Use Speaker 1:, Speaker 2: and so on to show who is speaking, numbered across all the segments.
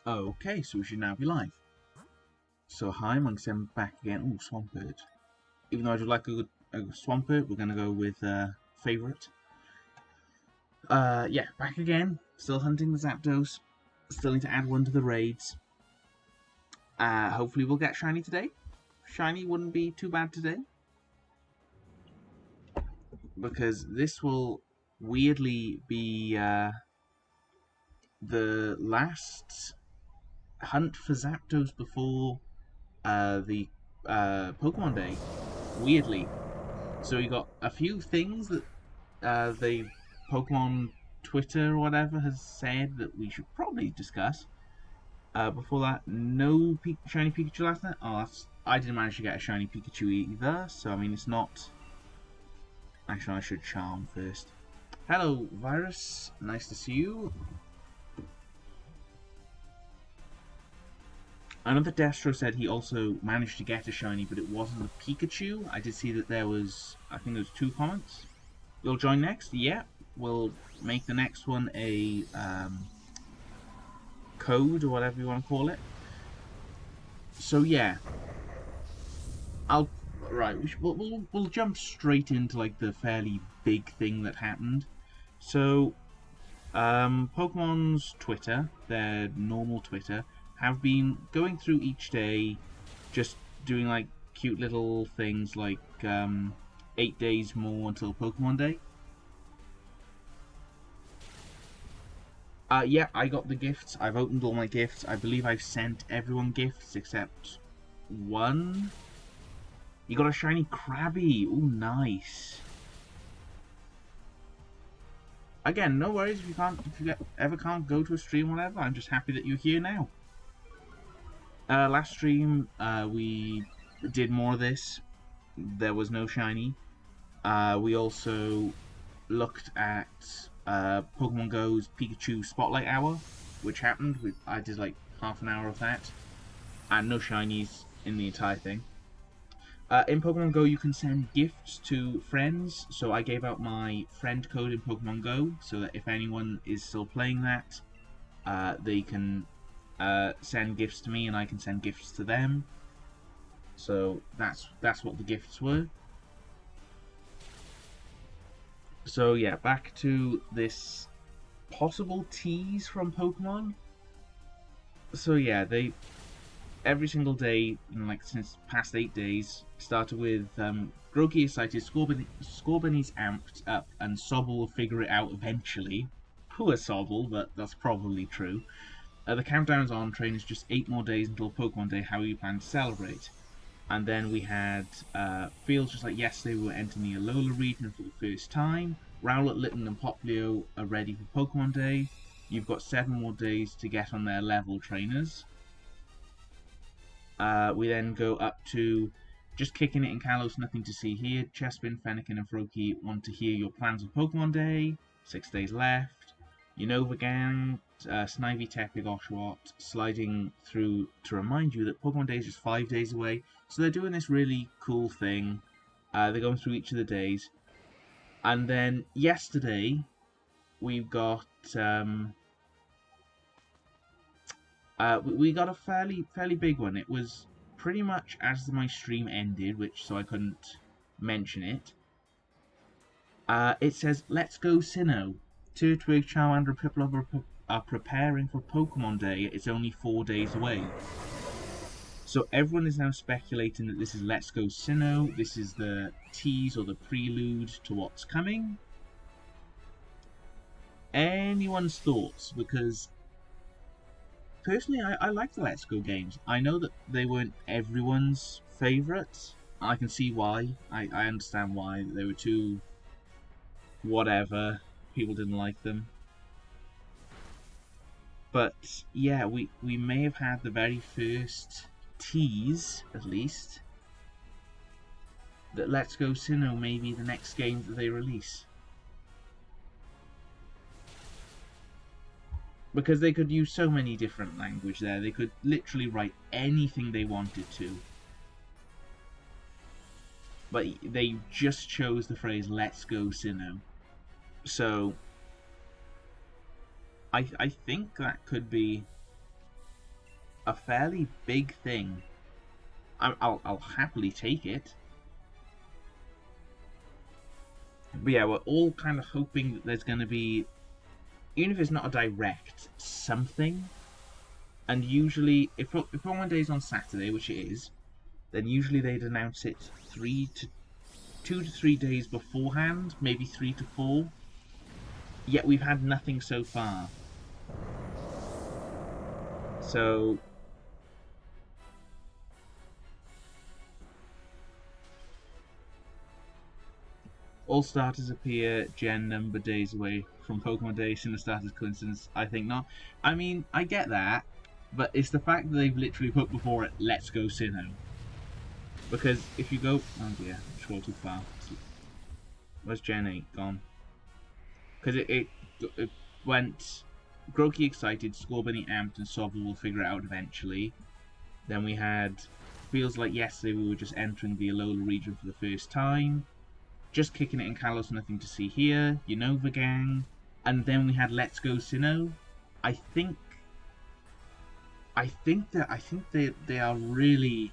Speaker 1: Okay, so we should now be live. So hi, Monk7 back again. Oh, Swampert. Even though I would like a Swampert, we're going to go with favourite. Yeah, back again. Still hunting the Zapdos. Still need to add one to the raids. Hopefully we'll get Shiny today. Shiny wouldn't be too bad today. Because this will weirdly be the last hunt for Zapdos before the Pokemon Day, weirdly. So you got a few things that the Pokemon Twitter or whatever has said that we should probably discuss. Before that, no shiny Pikachu last night. Oh, I didn't manage to get a shiny Pikachu either, so I mean it's not. Actually, I should charm first. Hello, Virus. Nice to see you. Another Destro said he also managed to get a shiny, but it wasn't a Pikachu. I did see that there was, I think there was 2 comments. You'll join next? Yeah. We'll make the next one a code or whatever you want to call it. So yeah. We'll jump straight into like the fairly big thing that happened. So Pokemon's Twitter, their normal Twitter, have been going through each day, just doing like cute little things like 8 days more until Pokemon Day. Yeah, I got the gifts. I've opened all my gifts. I believe I've sent everyone gifts except one. You got a shiny Krabby. Ooh, nice. Again, no worries if you ever can't go to a stream or whatever. I'm just happy that you're here now. Last stream, we did more of this. There was no shiny. We also looked at Pokemon Go's Pikachu Spotlight Hour, which happened. I did like half an hour of that, and no shinies in the entire thing. In Pokemon Go, you can send gifts to friends, so I gave out my friend code in Pokemon Go, so that if anyone is still playing that, they can send gifts to me and I can send gifts to them. So that's what the gifts were. So yeah, back to this possible tease from Pokemon. So yeah, they every single day, like since past 8 days, started with Grookey excited, Scorbunny's amped up, and Sobble will figure it out eventually. Poor Sobble, but that's probably true. The countdown's on, train is just 8 more days until Pokemon Day, how you plan to celebrate. And then we had Fields just like yesterday, we were entering the Alola region for the first time. Rowlet, Litten and Poplio are ready for Pokemon Day. You've got 7 more days to get on their level trainers. We then go up to just kicking it in Kalos, nothing to see here. Chespin, Fennekin and Froakie want to hear your plans for Pokemon Day. 6 days left. Unova Gang, Snivy, Tepig, Oshawott sliding through to remind you that Pokemon Day is just 5 days away. So they're doing this really cool thing. They're going through each of the days. And then yesterday, we've got we got a fairly big one. It was pretty much as my stream ended, so I couldn't mention it. It says, "Let's go Sinnoh. Turtwig, Charmander, and Piplup are preparing for Pokemon Day. It's only 4 days away." So everyone is now speculating that this is Let's Go Sinnoh. This is the tease or the prelude to what's coming. Anyone's thoughts? Because personally, I like the Let's Go games. I know that they weren't everyone's favourite. I can see why. I understand why. They were too whatever. People didn't like them. But yeah, we may have had the very first tease, at least, that Let's Go Sinnoh may be the next game that they release. Because they could use so many different language there. They could literally write anything they wanted to. But they just chose the phrase, "Let's Go Sinnoh." So I think that could be a fairly big thing. I'll happily take it. But yeah, we're all kind of hoping that there's going to be, even if it's not a direct, something. And usually, if Pokemon Day is on Saturday, which it is, then usually they'd announce it 2 to 3 days beforehand, maybe 3 to 4. Yet we've had nothing so far. So all starters appear Gen number days away from Pokemon Day. Since the starters coincidence, I think not. I mean, I get that, but it's the fact that they've literally put before it, "Let's go Sinnoh." Because if you go, oh dear, scroll too far. Where's Gen 8 gone? Because it went Groki excited, Scorbunny amped, and Sobble will figure it out eventually. Then we had, feels like yesterday we were just entering the Alola region for the first time. Just kicking it in Kalos, nothing to see here. Unova Gang. And then we had Let's Go Sinnoh. I think they are really.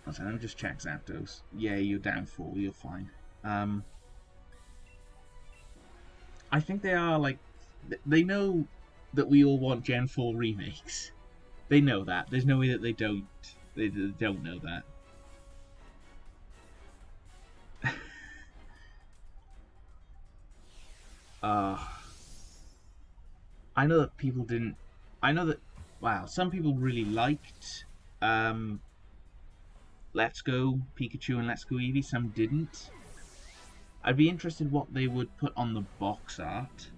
Speaker 1: Okay, let me just check Zapdos. Yeah, you're down 4, you're fine. I think they are like, they know that we all want Gen 4 remakes. They know that. There's no way that they don't. They don't know that. I know that people didn't. I know that. Wow, some people really liked Let's Go Pikachu and Let's Go Eevee. Some didn't. I'd be interested what they would put on the box art,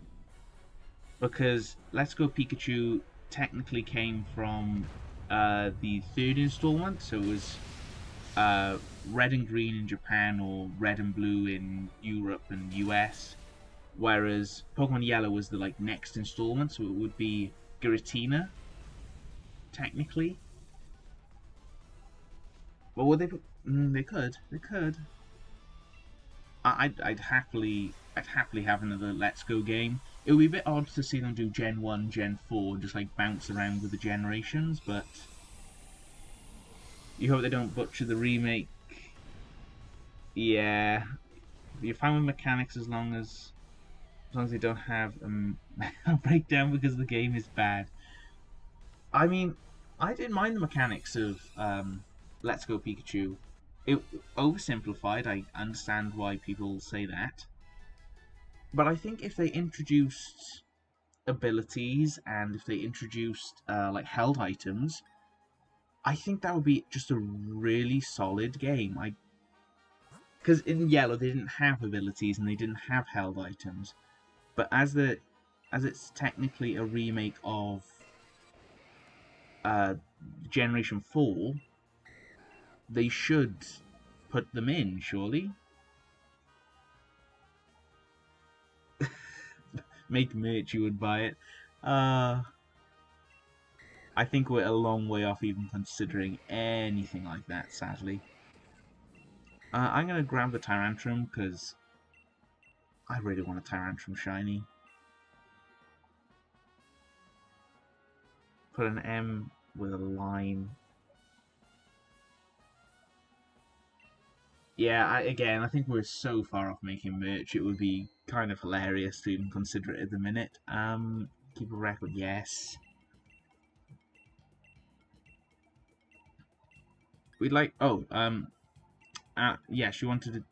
Speaker 1: because Let's Go Pikachu technically came from the 3rd installment, so it was red and green in Japan or red and blue in Europe and US, whereas Pokemon Yellow was the next installment, so it would be Giratina technically. Well, would they put? They could. I'd happily have another Let's Go game. It would be a bit odd to see them do Gen 1, Gen 4, just bounce around with the generations, but you hope they don't butcher the remake. Yeah, you're fine with mechanics as long as they don't have a breakdown because the game is bad. I mean, I didn't mind the mechanics of Let's Go Pikachu. It oversimplified. I understand why people say that. But I think if they introduced abilities and if they introduced held items, I think that would be just a really solid game. Because in Yellow they didn't have abilities and they didn't have held items, but as it's technically a remake of Generation 4, they should put them in, surely. Make merch, you would buy it. I think we're a long way off even considering anything like that, sadly. I'm going to grab the Tyrantrum because I really want a Tyrantrum shiny. Put an M with a line. Yeah, I think we're so far off making merch, it would be kind of hilarious to even consider it at the minute. Keep a record, yes. We'd like, yeah, she wanted to,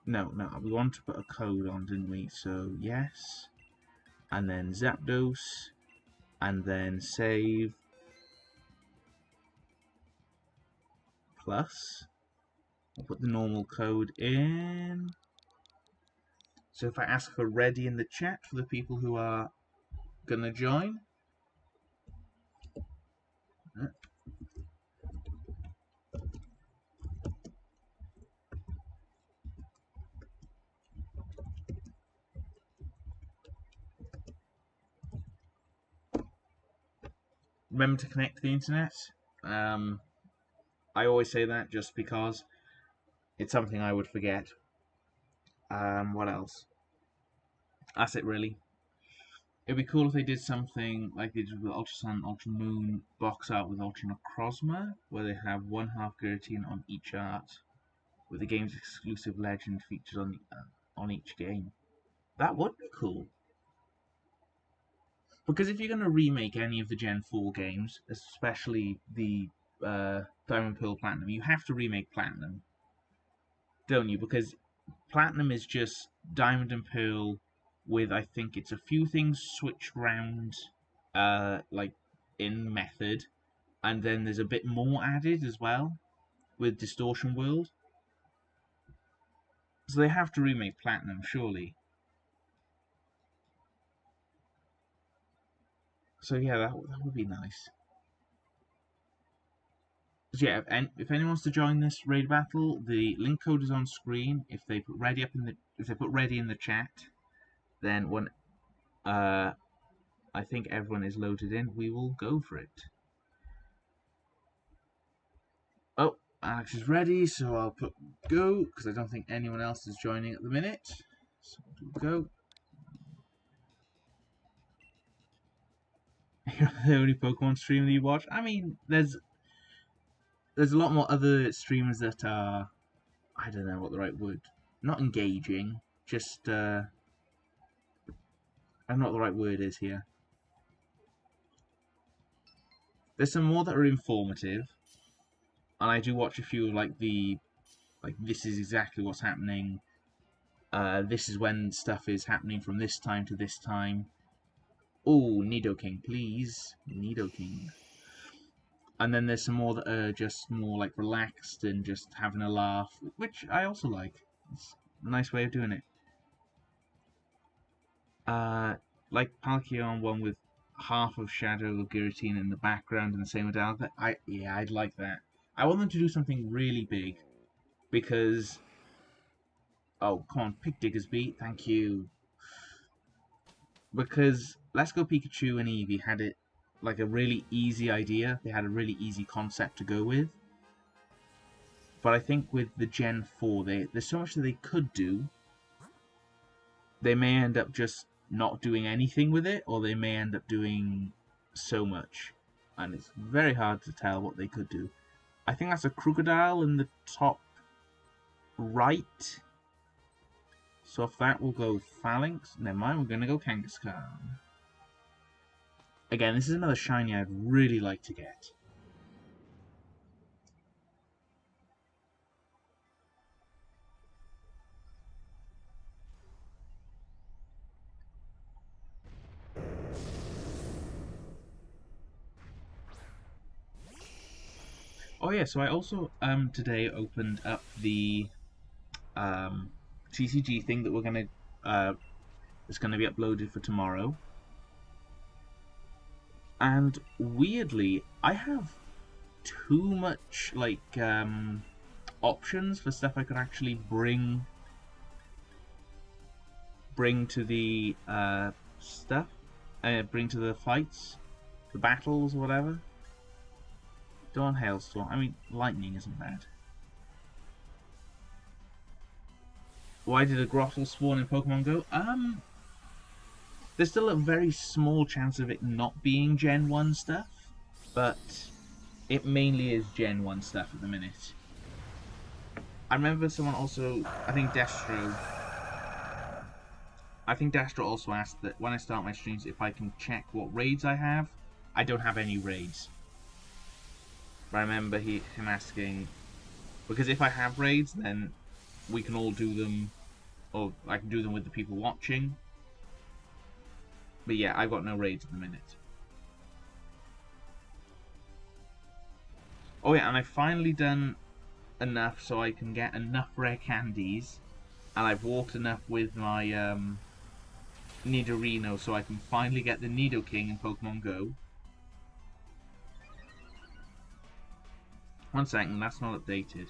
Speaker 1: no, we wanted to put a code on, didn't we? So, yes. And then Zapdos. And then save. Plus. I'll put the normal code in. So if I ask for ready in the chat for the people who are gonna join. Remember to connect to the internet. I always say that just because it's something I would forget. What else? That's it, really. It'd be cool if they did something like they did with Ultra Sun, Ultra Moon box art with Ultra Necrozma, where they have one half Giratina on each art, with the game's exclusive legend featured on each game. That would be cool. Because if you're going to remake any of the Gen 4 games, especially the Diamond Pearl Platinum, you have to remake Platinum, don't you? Because Platinum is just Diamond and Pearl with, I think it's a few things switched round, like in method, and then there's a bit more added as well with Distortion World. So they have to remake Platinum, surely. So yeah, that would be nice. So yeah, and if anyone wants to join this raid battle, the link code is on screen. If they put ready in the chat, then when I think everyone is loaded in, we will go for it. Oh, Alex is ready, so I'll put go because I don't think anyone else is joining at the minute. So we'll do go. You're the only Pokemon stream that you watch. I mean, there's a lot more other streamers that are, I don't know what the right word, not engaging, just I don't know what the right word is here. There's some more that are informative, and I do watch a few like this is exactly what's happening. This is when stuff is happening from this time to this time. Oh, Nidoking, please, Nidoking. And then there's some more that are just more like relaxed and just having a laugh, which I also like. It's a nice way of doing it. Like Palkia one with half of Shadow of Giratina in the background and the same with Alpha. I'd like that. I want them to do something really big because oh come on, pick Digger's Beat, thank you. Because Let's Go Pikachu and Eevee had it like a really easy idea. They had a really easy concept to go with. But I think with the Gen 4, there's so much that they could do. They may end up just not doing anything with it, or they may end up doing so much. And it's very hard to tell what they could do. I think that's a crocodile in the top right. So if that will go Phalanx, never mind, we're going to go Kangaskhan. Again, this is another shiny I'd really like to get. Oh yeah, so I also today opened up the TCG thing that we're gonna it's gonna be uploaded for tomorrow. And weirdly, I have too much like options for stuff I could actually bring to the stuff, bring to the fights, the battles, or whatever. Dawn Hailstorm. I mean, lightning isn't bad. Why did a Grottle spawn in Pokemon Go? There's still a very small chance of it not being Gen 1 stuff, but it mainly is Gen 1 stuff at the minute. I remember someone also, I think Destro also asked that when I start my streams if I can check what raids I have. I don't have any raids. But I remember him asking, because if I have raids, then we can all do them, or I can do them with the people watching. But yeah, I've got no raids at the minute. Oh yeah, and I've finally done enough so I can get enough rare candies, and I've walked enough with my Nidorino so I can finally get the Nidoking in Pokemon Go. One second, that's not updated.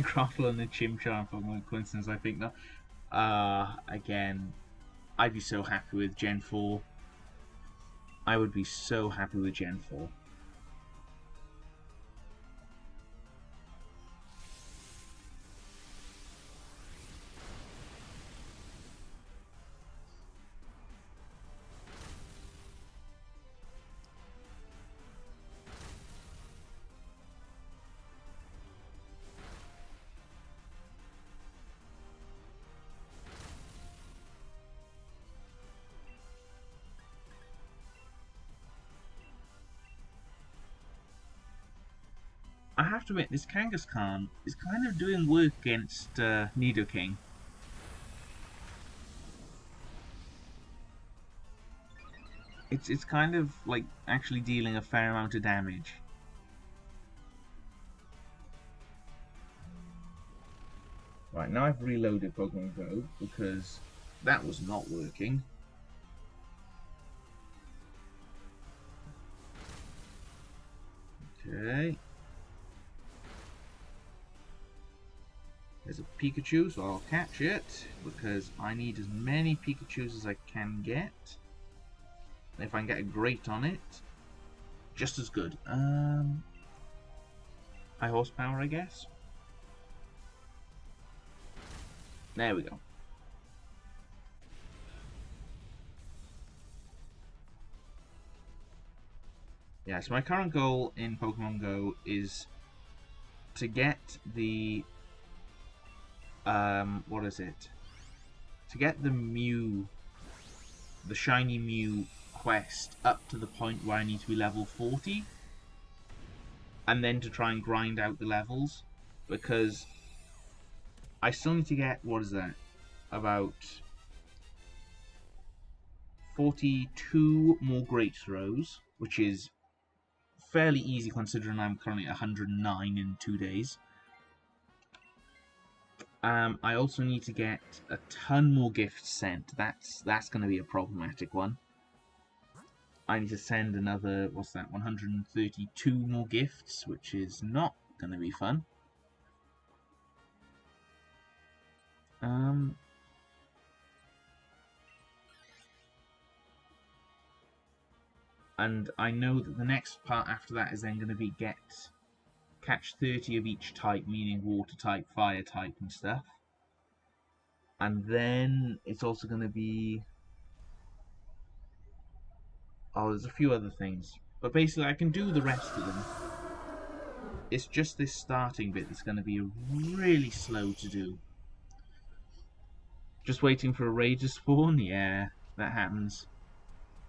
Speaker 1: Grottle and the Chimchar Pokemon coincidence, I think. No. Again, I'd be so happy with Gen 4. I would be so happy with Gen 4. I have to admit, this Kangaskhan is kind of doing work against Nidoking. It's kind of like actually dealing a fair amount of damage. Right, now I've reloaded Pokemon Go because that was not working. Okay. There's a Pikachu, so I'll catch it because I need as many Pikachus as I can get. If I can get a Great on it, just as good. High horsepower, I guess. There we go. Yeah, so my current goal in Pokemon Go is to get the what is it? To get the Mew, the shiny Mew quest up to the point where I need to be level 40, and then to try and grind out the levels, because I still need to get, what is that, about 42 more Great Throws, which is fairly easy considering I'm currently at 109 in 2 days. I also need to get a ton more gifts sent. That's going to be a problematic one. I need to send another, what's that, 132 more gifts, which is not going to be fun. And I know that the next part after that is then going to be catch 30 of each type, meaning water type, fire type and stuff. And then it's also going to be... oh, there's a few other things. But basically I can do the rest of them. It's just this starting bit that's going to be really slow to do. Just waiting for a raid to spawn? Yeah, that happens.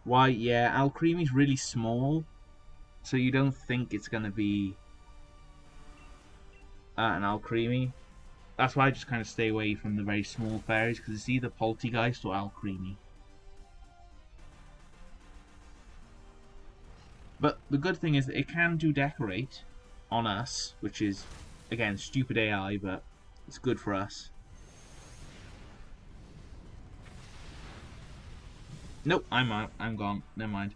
Speaker 1: Why, yeah, Alcremie's really small, so you don't think it's going to be an Alcremie. That's why I just kind of stay away from the very small fairies, because it's either Poltegeist or Alcremie. But the good thing is that it can do Decorate on us, which is, again, stupid AI, but it's good for us. Nope, I'm out. I'm gone. Never mind.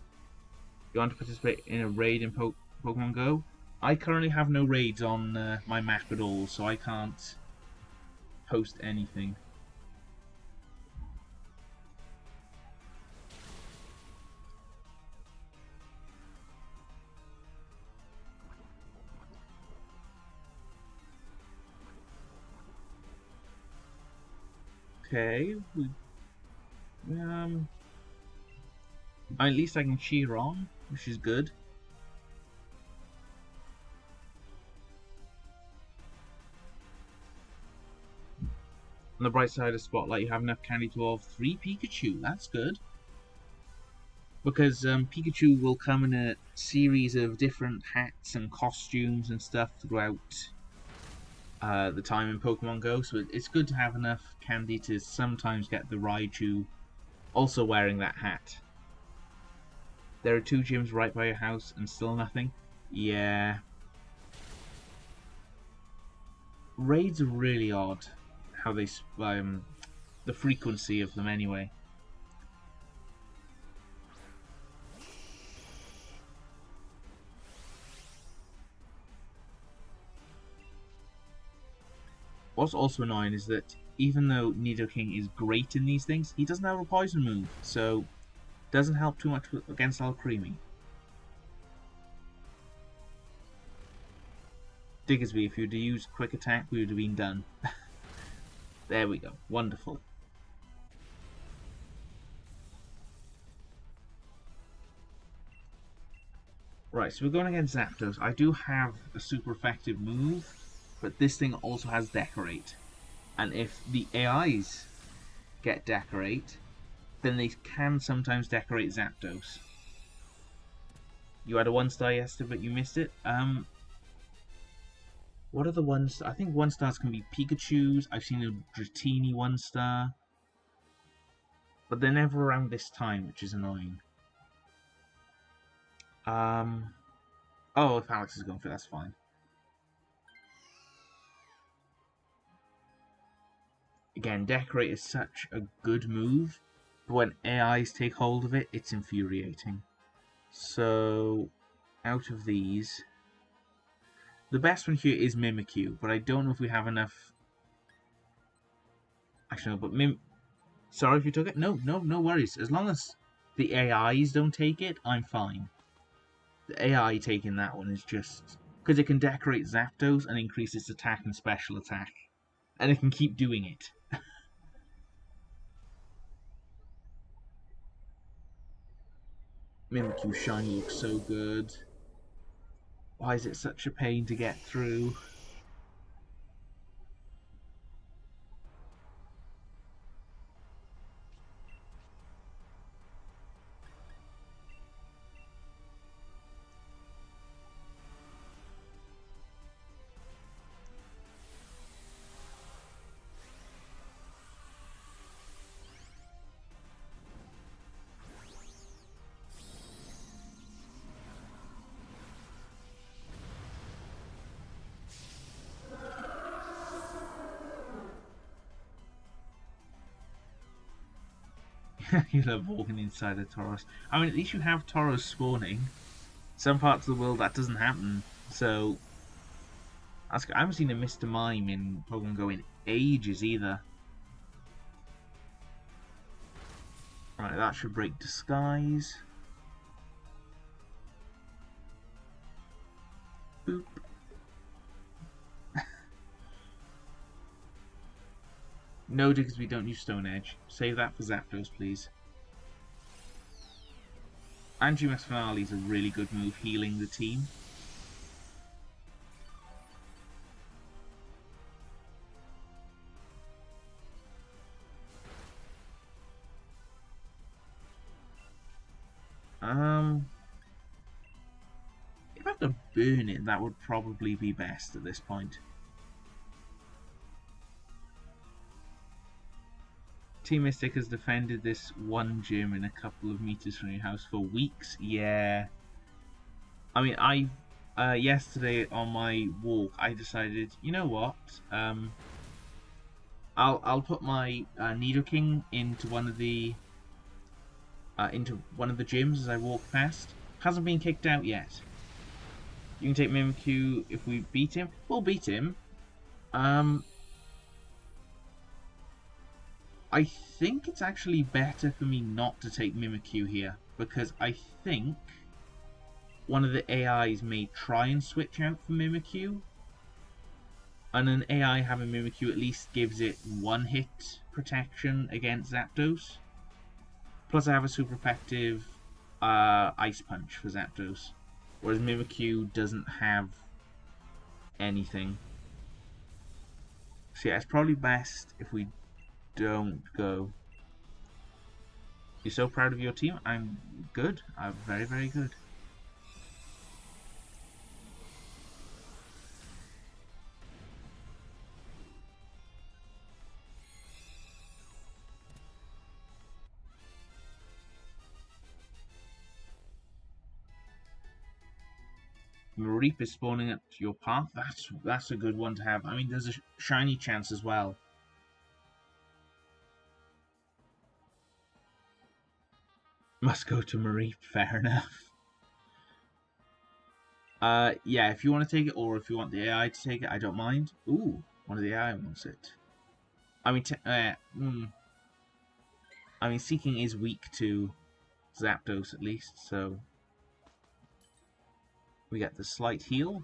Speaker 1: You want to participate in a raid in Pokemon Go? I currently have no raids on my map at all, so I can't post anything. Okay, at least I can cheer on, which is good. On the bright side of Spotlight, you have enough candy to evolve 3 Pikachu. That's good. Because Pikachu will come in a series of different hats and costumes and stuff throughout the time in Pokemon Go. So it's good to have enough candy to sometimes get the Raichu also wearing that hat. There are 2 gyms right by your house and still nothing? Yeah. Raids are really odd. How they... the frequency of them anyway. What's also annoying is that even though Nidoking is great in these things, he doesn't have a poison move, so doesn't help too much against Alcremie. Diggersby, if you'd used Quick Attack, we would have been done. There we go. Wonderful. Right, so we're going against Zapdos. I do have a super effective move, but this thing also has Decorate. And if the AIs get Decorate, then they can sometimes decorate Zapdos. You had a 1-star yesterday, but you missed it. What are the ones? I think 1-stars can be Pikachus. I've seen a Dratini 1-star. But they're never around this time, which is annoying. Oh, if Alex is going for it, that's fine. Again, Decorate is such a good move, but when AIs take hold of it, it's infuriating. So, out of these, the best one here is Mimikyu, but I don't know if we have enough. Actually, no, but sorry if you took it. No worries. As long as the AIs don't take it, I'm fine. The AI taking that one is just because it can decorate Zapdos and increase its attack and special attack, and it can keep doing it. Mimikyu Shiny looks so good. Why is it such a pain to get through? You love walking inside a Tauros. I mean, at least you have Tauros spawning. Some parts of the world that doesn't happen. So, I haven't seen a Mr. Mime in Pokemon Go in ages either. Right, that should break Disguise. Boop. No, because we don't use Stone Edge. Save that for Zapdos, please. Angimax Finale is a really good move, healing the team. If I have to burn it, that would probably be best at this point. Team Mystic has defended this one gym in a couple of meters from your house for weeks. Yeah. I mean, yesterday on my walk, I decided, you know what? I'll put my Nidoking into one of the gyms as I walk past. Hasn't been kicked out yet. You can take Mimikyu if we beat him. We'll beat him. I think it's actually better for me not to take Mimikyu here, because I think one of the AIs may try and switch out for Mimikyu, and an AI having Mimikyu at least gives it one hit protection against Zapdos. Plus I have a super effective Ice Punch for Zapdos, whereas Mimikyu doesn't have anything. So yeah, it's probably best if we don't go. You're so proud of your team? I'm good. I'm very, very good. Mareep is spawning at your path. That's a good one to have. I mean, there's a shiny chance as well. Must go to Mareep, fair enough. Yeah, if you want to take it, or if you want the AI to take it, I don't mind. Ooh, one of the AI wants it. I mean, Seeking is weak to Zapdos at least, so we get the slight heal.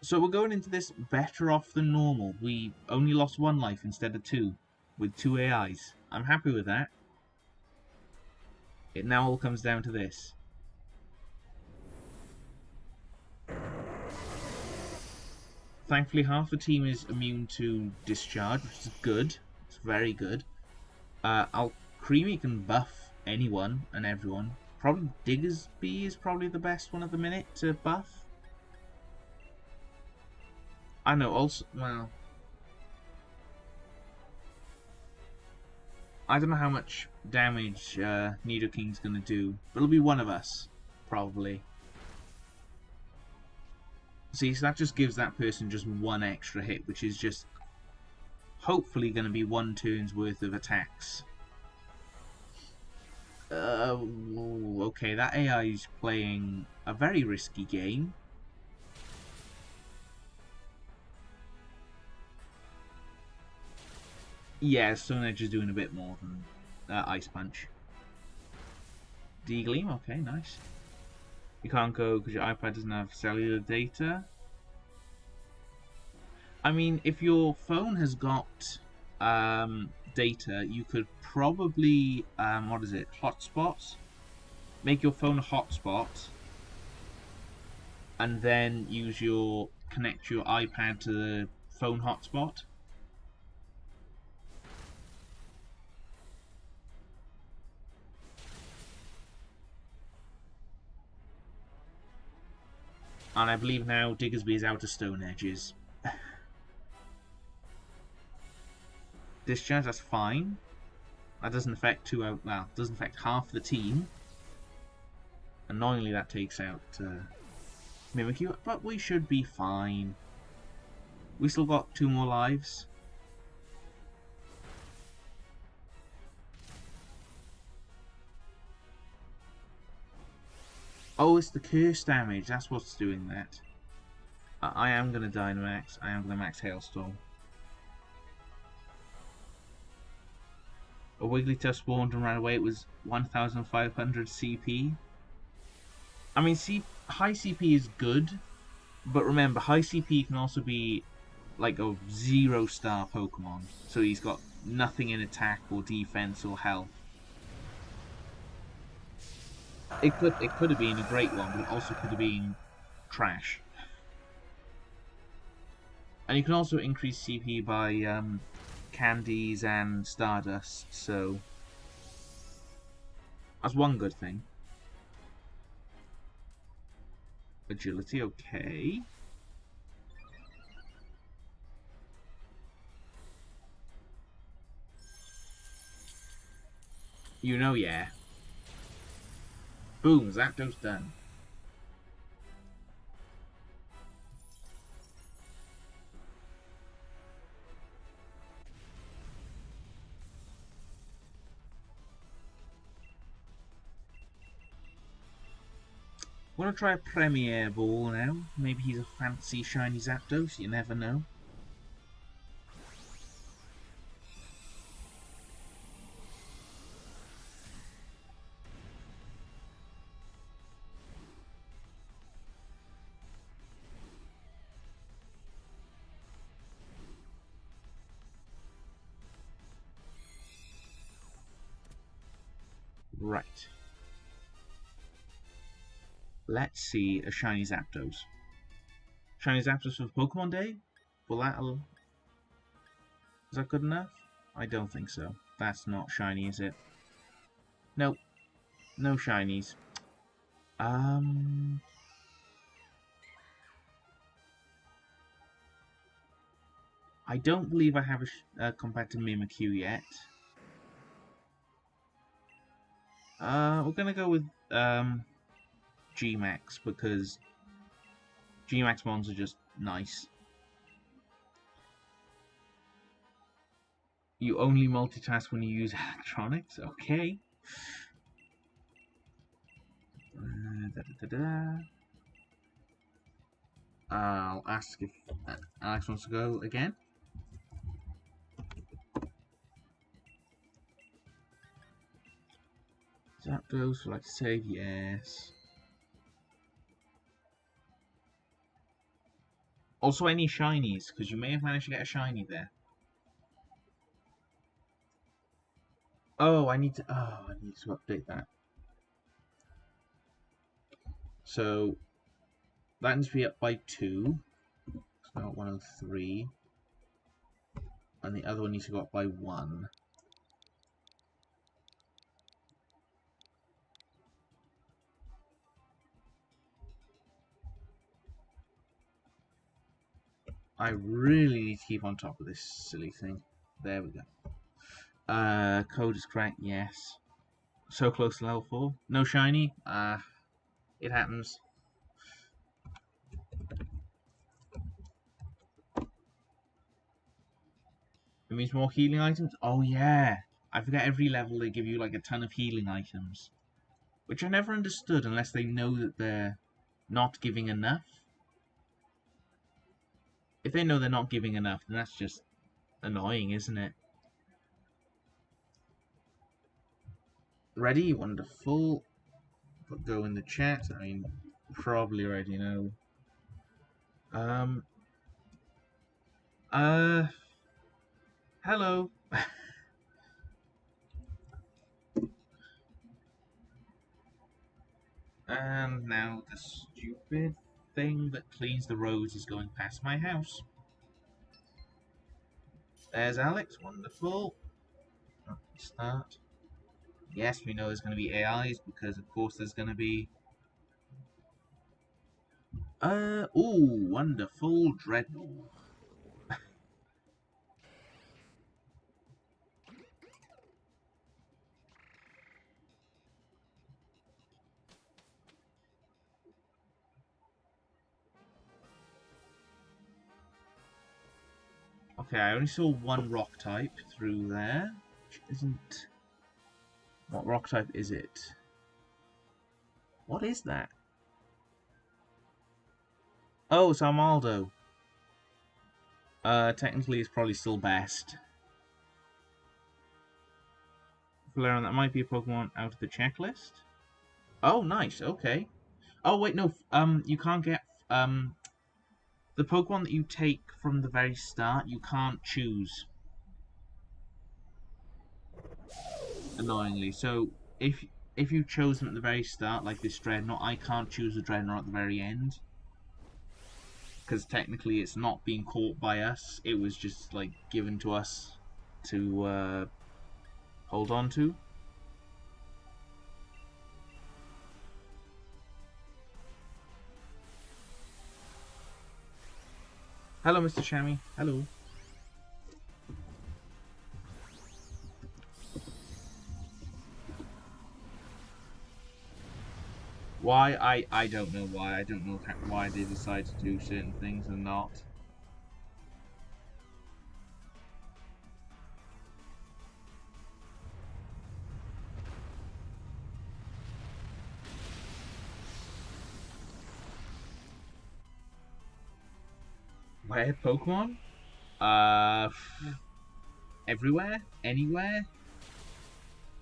Speaker 1: So we're going into this better off than normal. We only lost 1 life instead of 2, with 2 AIs. I'm happy with that. It now all comes down to this. Thankfully, half the team is immune to Discharge, which is good. It's very good. Creamy can buff anyone and everyone. Probably Diggersby is probably the best one at the minute to buff. I know, also, well, I don't know how much damage Nidoking's gonna do, but it'll be one of us, probably. See, so that just gives that person just one extra hit, which is just hopefully going to be one turn's worth of attacks. Okay, that AI is playing a very risky game. Yeah, Stone Edge is doing a bit more than Ice Punch. D-Gleam, okay, nice. You can't go because your iPad doesn't have cellular data. I mean, if your phone has got data, you could probably, what is it, hotspot? Make your phone a hotspot, and then connect your iPad to the phone hotspot. And I believe now Diggersby is out of Stone Edges. Discharge, that's fine. That doesn't affect doesn't affect half the team. Annoyingly, that takes out Mimikyu, but we should be fine. We still got 2 more lives. Oh, it's the curse damage. That's what's doing that. I am going to Dynamax. I am going to max Hailstorm. A Wigglytuff spawned and ran away. It was 1,500 CP. I mean, high CP is good, but remember, high CP can also be like a 0-star Pokemon. So he's got nothing in attack or defense or health. It could have been a great one, but it also could have been trash. And you can also increase CP by candies and Stardust, so that's one good thing. Agility, okay. You know, yeah. Boom, Zapdos done. Wanna try a Premier Ball now? Maybe he's a fancy shiny Zapdos, you never know. Right. Let's see a shiny Zapdos. Shiny Zapdos for Pokemon Day? Is that good enough? I don't think so. That's not shiny, is it? Nope. No shinies. I don't believe I have a compared to Mimikyu yet. We're gonna go with G-Max because G-Max mons are just nice. You only multitask when you use electronics? Okay. I'll ask if Alex wants to go again. Zapdos, would like to save? Yes. Also, any shinies, because you may have managed to get a shiny there. Oh, I need to update that. So that needs to be up by 2. It's now 103. And the other one needs to go up by 1. I really need to keep on top of this silly thing. There we go. Code is correct, yes. So close to level 4. No shiny? It happens. It means more healing items? Oh yeah! I forget every level they give you like a ton of healing items. Which I never understood unless they know that they're not giving enough. If they know they're not giving enough, then that's just annoying, isn't it? Ready? Wonderful. Put go in the chat. I mean, probably already know. Hello. And now the stupid thing that cleans the roads is going past my house. There's Alex. Wonderful. Start. Yes, we know there's going to be AIs because, of course, there's going to be. Ooh, wonderful Dreadnought. Okay, I only saw one rock type through there, which isn't. What rock type is it? What is that? Oh, it's Armaldo. Technically, it's probably still best. Valerian, that might be a Pokemon out of the checklist. Oh, nice. Okay. Oh wait, no. You can't get the Pokemon that you take from the very start. You can't choose. Annoyingly, so if you chose them at the very start, like this Dreadnought, I can't choose the Dreadnought at the very end because technically it's not being caught by us. It was just like given to us to hold on to. Hello, Mr. Shammy. Hello. Why? I don't know why. I don't know why they decide to do certain things and not. Where Pokemon? Everywhere, anywhere.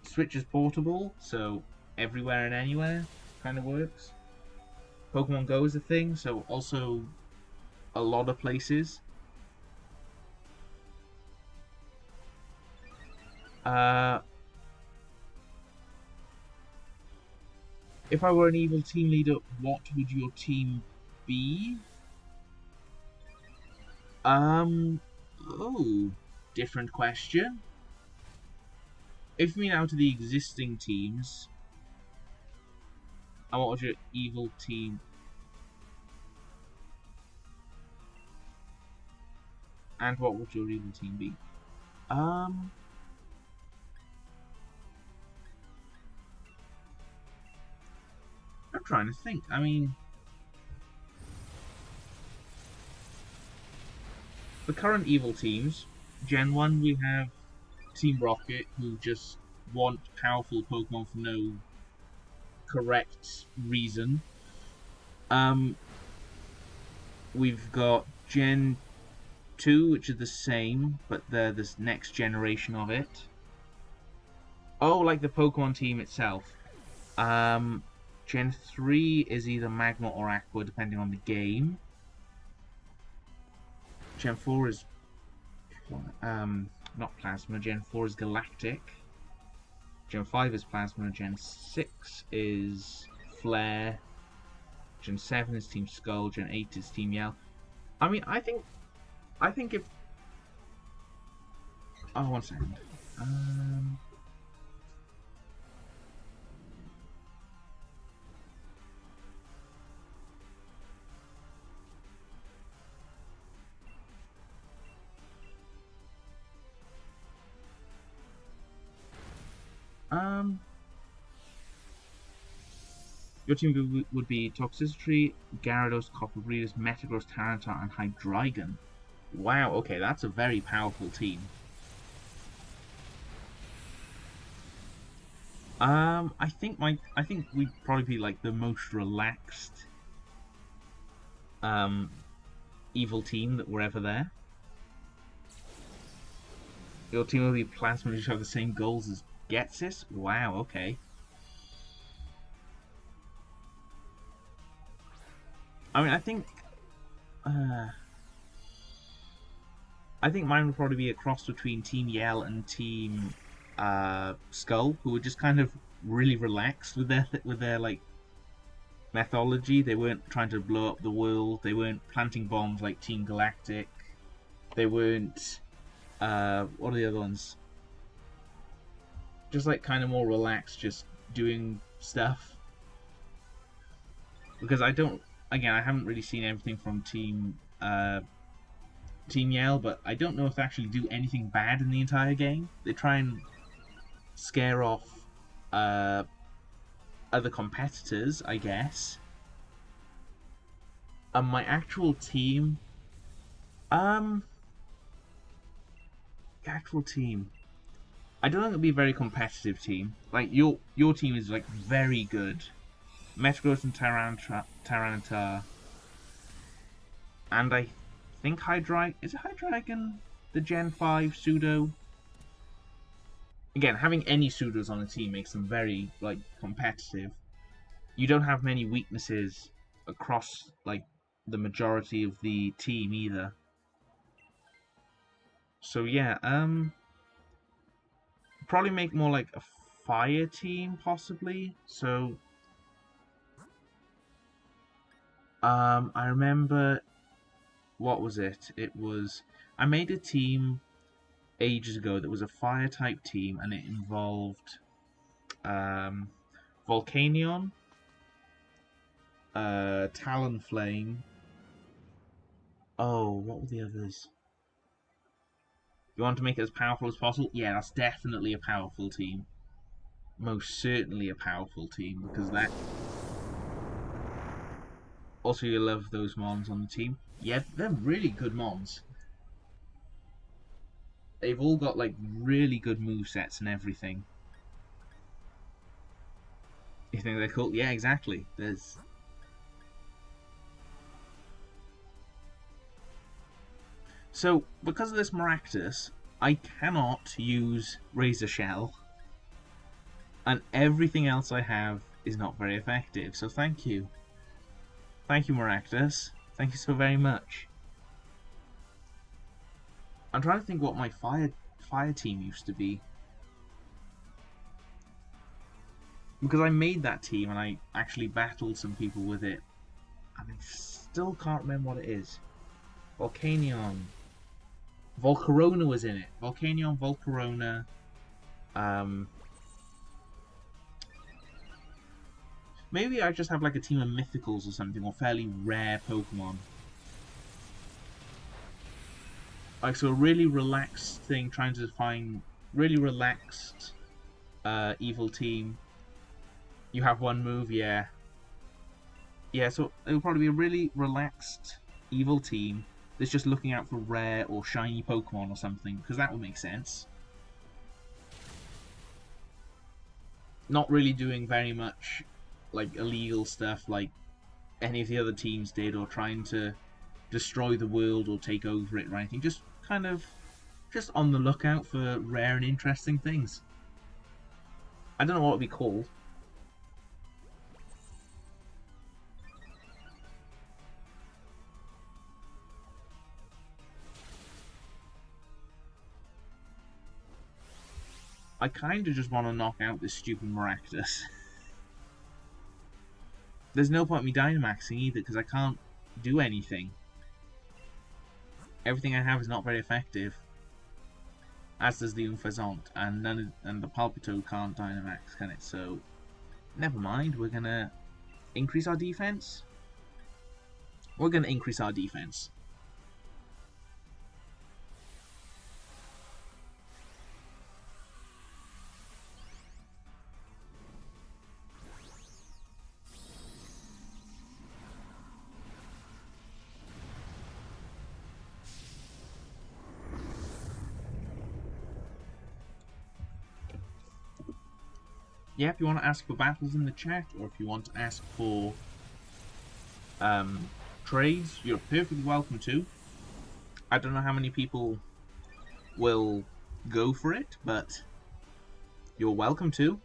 Speaker 1: Switch is portable, so everywhere and anywhere kind of works. Pokemon Go is a thing, so also a lot of places. If I were an evil team leader, what would your team be? Oh, different question. If you mean out of the existing teams, and what would your evil team? And what would your evil team be? I'm trying to think. I mean, the current evil teams, Gen 1, we have Team Rocket, who just want powerful Pokemon for no correct reason. We've got Gen 2, which are the same, but they're this next generation of it. Oh, like the Pokemon team itself. Gen 3 is either Magma or Aqua, depending on the game. Gen 4 is not Plasma. Gen 4 is Galactic. Gen 5 is Plasma. Gen 6 is Flare. Gen 7 is Team Skull. Gen 8 is Team Yell. I mean, I think if... Oh, 1 second. Your team would be Toxicity, Gyarados, Copper Breeders, Metagross, Tyranitar, and Hydreigon. Wow, okay, that's a very powerful team. I think we'd probably be like the most relaxed evil team that were ever there. Your team will be Plasma, which have the same goals as Getsis? Wow, okay. I mean, I think mine would probably be a cross between Team Yell and Team Skull, who were just kind of really relaxed with their like methodology. They weren't trying to blow up the world. They weren't planting bombs like Team Galactic. They weren't what are the other ones? Just like kind of more relaxed, just doing stuff. Because I haven't really seen everything from Team Yell, but I don't know if they actually do anything bad in the entire game. They try and scare off other competitors, I guess. My actual team, I don't think it'll be a very competitive team. Like your team is like very good. Metagross and Tyranitar, and I think is it Hydreigon the Gen 5 pseudo? Again, having any pseudos on a team makes them very like competitive. You don't have many weaknesses across like the majority of the team either. So yeah, probably make more like a fire team possibly. So I remember, what was it? It was, I made a team ages ago that was a fire type team, and it involved Volcanion, Talonflame. Oh, what were the others? You want to make it as powerful as possible? Yeah, that's definitely a powerful team. Most certainly a powerful team, because that... Also, you love those mons on the team. Yeah, they're really good mons. They've all got like really good movesets and everything. You think they're cool? Yeah, exactly. There's... So, because of this Maractus, I cannot use Razor Shell. And everything else I have is not very effective, so thank you. Thank you, Maractus. Thank you so very much. I'm trying to think what my fire team used to be. Because I made that team and I actually battled some people with it. And I still can't remember what it is. Volcanion. Volcarona was in it. Volcanion, Volcarona. Maybe I just have like a team of mythicals or something, or fairly rare Pokemon. Like, so a really relaxed thing, trying to find really relaxed evil team. You have one move, yeah. Yeah, so it'll probably be a really relaxed evil team that's just looking out for rare or shiny Pokemon or something, because that would make sense. Not really doing very much like illegal stuff like any of the other teams did, or trying to destroy the world or take over it or anything. Just kind of just on the lookout for rare and interesting things. I don't know what it would be called. I kind of just want to knock out this stupid Maractus. There's no point in me Dynamaxing either, because I can't do anything. Everything I have is not very effective. As does the Unfezant, and the Palpito can't Dynamax, can it? So, never mind, we're gonna increase our defense. We're gonna increase our defense. yeah, if you want to ask for battles in the chat, or if you want to ask for trades, you're perfectly welcome to. I don't know how many people will go for it, but you're welcome to.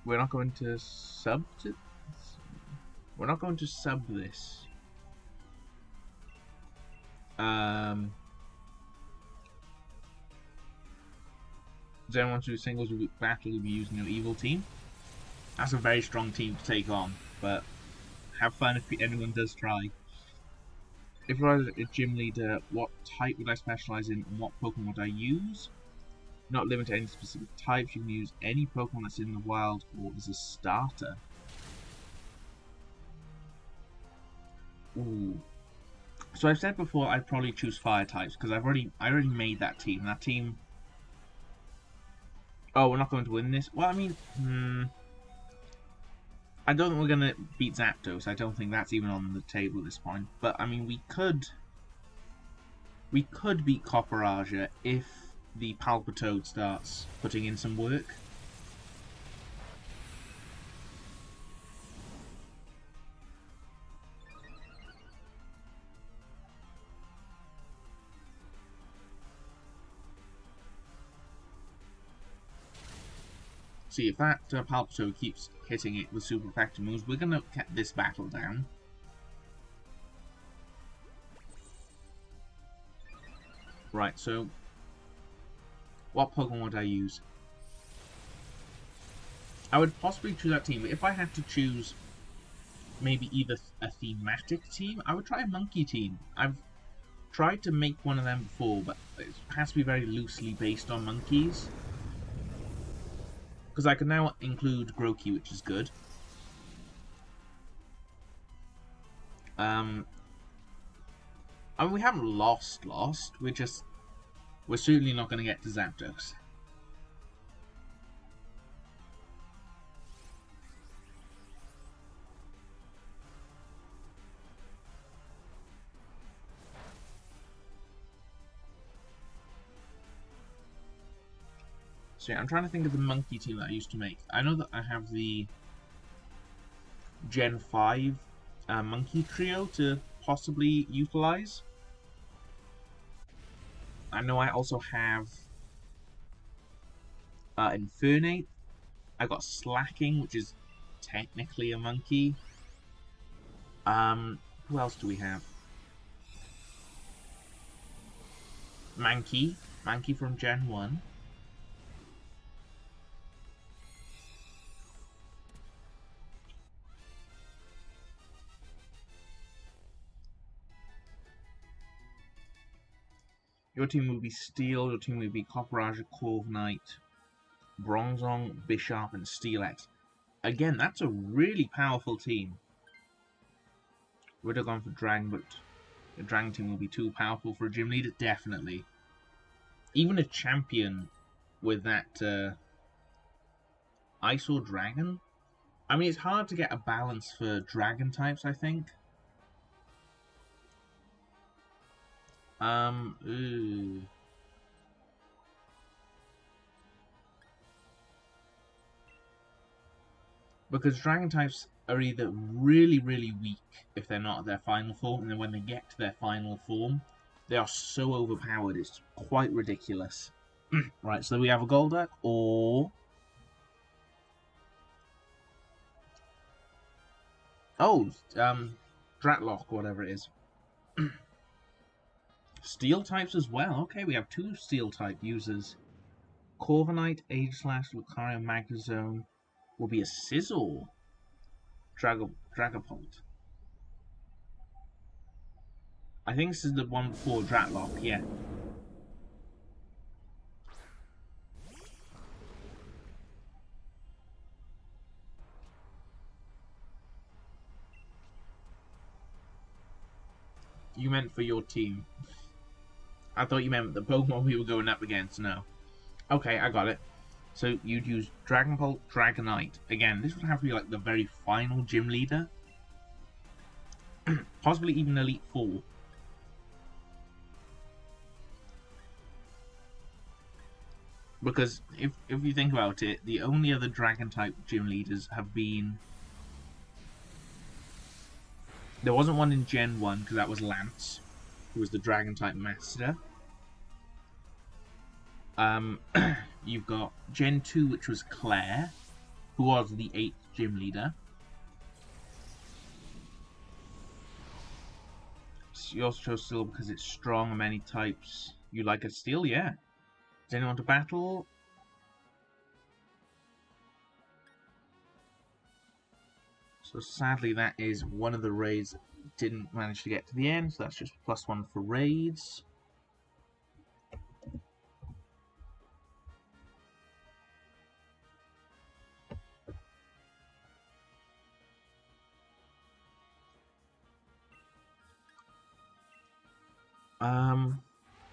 Speaker 1: We're not going to sub to... We're not going to sub this. Does anyone want to do singles battle if you using your evil team? That's a very strong team to take on, but have fun if anyone does try. If I was a gym leader, what type would I specialize in and what Pokemon would I use? Not limited to any specific types, you can use any Pokemon that's in the wild or as a starter. Ooh. So I've said before I'd probably choose fire types because I already made that team. That team. Oh, we're not going to win this. Well, I mean, I don't think we're gonna beat Zapdos. I don't think that's even on the table at this point. But I mean, we could beat Copperaja if the Palpitoad starts putting in some work. See, if that Palpitoad keeps hitting it with super effective moves, we're going to get this battle down. Right, so what Pokemon would I use? I would possibly choose that team, but if I had to choose maybe either a thematic team, I would try a monkey team. I've tried to make one of them before, but it has to be very loosely based on monkeys. Because I can now include Grookey, which is good. I mean, we haven't lost. We're certainly not going to get to Zapdos. So yeah, I'm trying to think of the monkey team that I used to make. I know that I have the Gen 5 monkey trio to possibly utilize. I know I also have Infernape. I got Slacking, which is technically a monkey. Who else do we have? Mankey from Gen 1. Your team will be Steel, your team will be Copperaja, Corviknight, Bronzong, Bisharp, and Steelix. Again, that's a really powerful team. Would have gone for Dragon, but the Dragon team will be too powerful for a gym leader, definitely. Even a champion with that Ice or Dragon? I mean, it's hard to get a balance for Dragon types, I think. Because Dragon types are either really, really weak if they're not at their final form, and then when they get to their final form, they are so overpowered, it's quite ridiculous. Right, so we have a Golduck, or... Oh, Dratlock, whatever it is. Steel types as well. Okay, we have 2 Steel type users. Corviknight, Aegislash, Lucario, Magnezone will be a Sizzle. Dragapult. I think this is the one before Dratlock, yeah. You meant for your team. I thought you meant the Pokemon we were going up against. No. Okay, I got it. So you'd use Dragonbolt, Dragonite. Again, this would have to be like the very final gym leader. Possibly even Elite Four. Because if you think about it, the only other Dragon-type gym leaders have been... There wasn't one in Gen 1, because that was Lance, who was the Dragon-type master. You've got Gen 2, which was Claire, who was the 8th gym leader. You also chose Steel because it's strong and many types. You like a Steel, yeah. Does anyone want to battle? So sadly that is one of the raids didn't manage to get to the end, so that's just +1 for raids.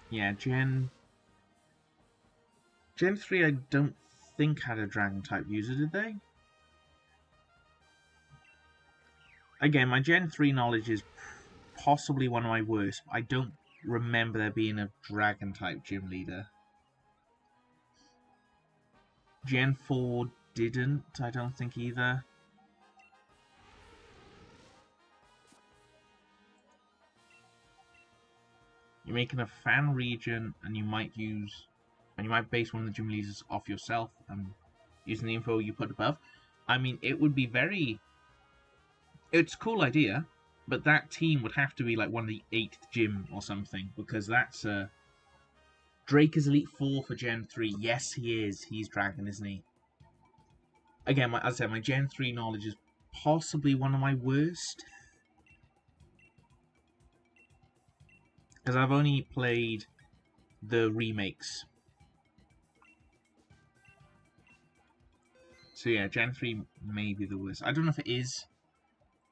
Speaker 1: Yeah, Gen 3 I don't think had a Dragon type user, did they? Again, my Gen 3 knowledge is possibly one of my worst. I don't remember there being a Dragon type gym leader. Gen 4 didn't, I don't think either. You're making a fan region, and you might base one of the gym leaders off yourself, using the info you put above. I mean, it would be it's a cool idea, but that team would have to be like one of the 8th gym or something, because that's Drake is Elite 4 for Gen 3. Yes, he is. He's Dragon, isn't he? Again, as I said, my Gen 3 knowledge is possibly one of my worst. Because I've only played the remakes. So yeah, Gen 3 may be the worst. I don't know if it is.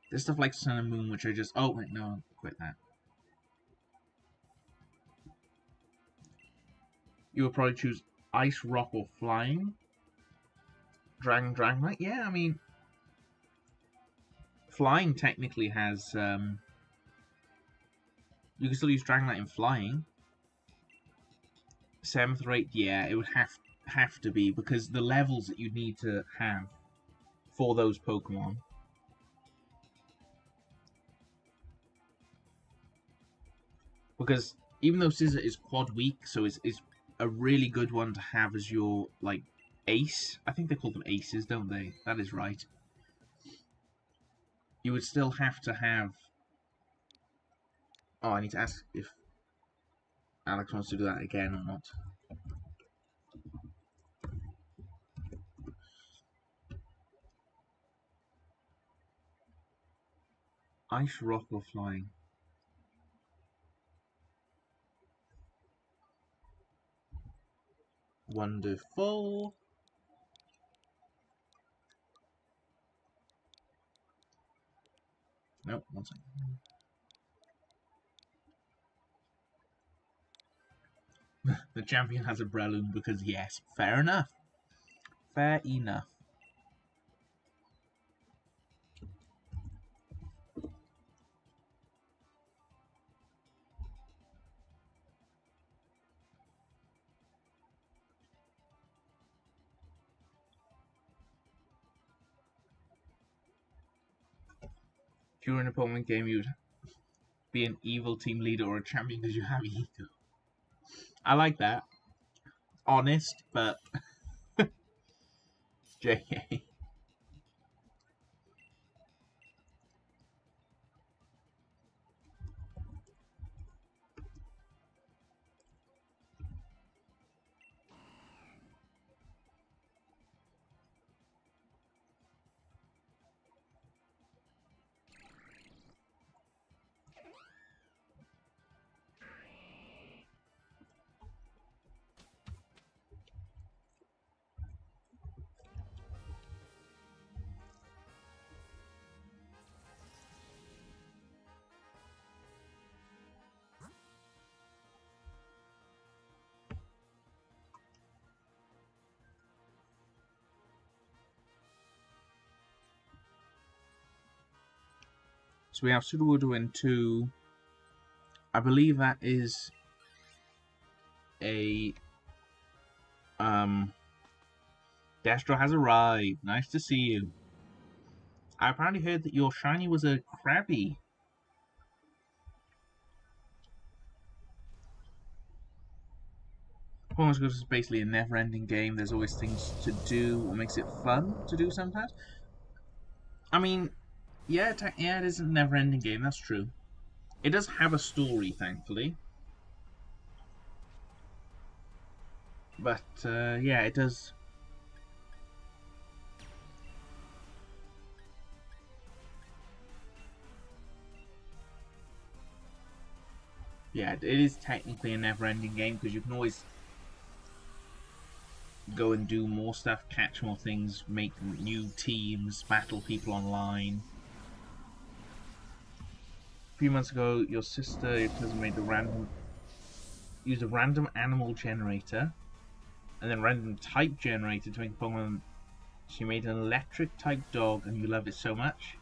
Speaker 1: There's stuff like Sun and Moon, which I just... Oh, wait, no, quit that. You would probably choose Ice, Rock, or Flying. Dragonite? Yeah, I mean... Flying technically has... You can still use Dragonite in Flying. 7th or 8th, yeah, it would have to be, because the levels that you need to have for those Pokemon. Because even though Scizor is quad weak, so it's a really good one to have as your, like, ace. I think they call them aces, don't they? That is right. You would still have to have... Oh, I need to ask if Alex wants to do that again or not. Ice, Rock, or Flying? Wonderful. Nope, one second. The champion has a Breloom because yes, fair enough. Fair enough. If you were in a Pokemon game, you'd be an evil team leader or a champion because you have ego. I like that. Honest, but JK. So we have Sudowoodo in 2. I believe that is a Destro has arrived. Nice to see you. I apparently heard that your shiny was a Krabby. Pokemon Go is basically a never-ending game. There's always things to do. What makes it fun to do sometimes? I mean, yeah, it is a never-ending game. That's true. It does have a story, thankfully. But yeah, it does. Yeah, it is technically a never-ending game because you can always go and do more stuff, catch more things, make new teams, battle people online. A few months ago, your sister, your cousin, used a random animal generator and then random type generator to make a Pokemon. She made an electric type dog, and you loved it so much.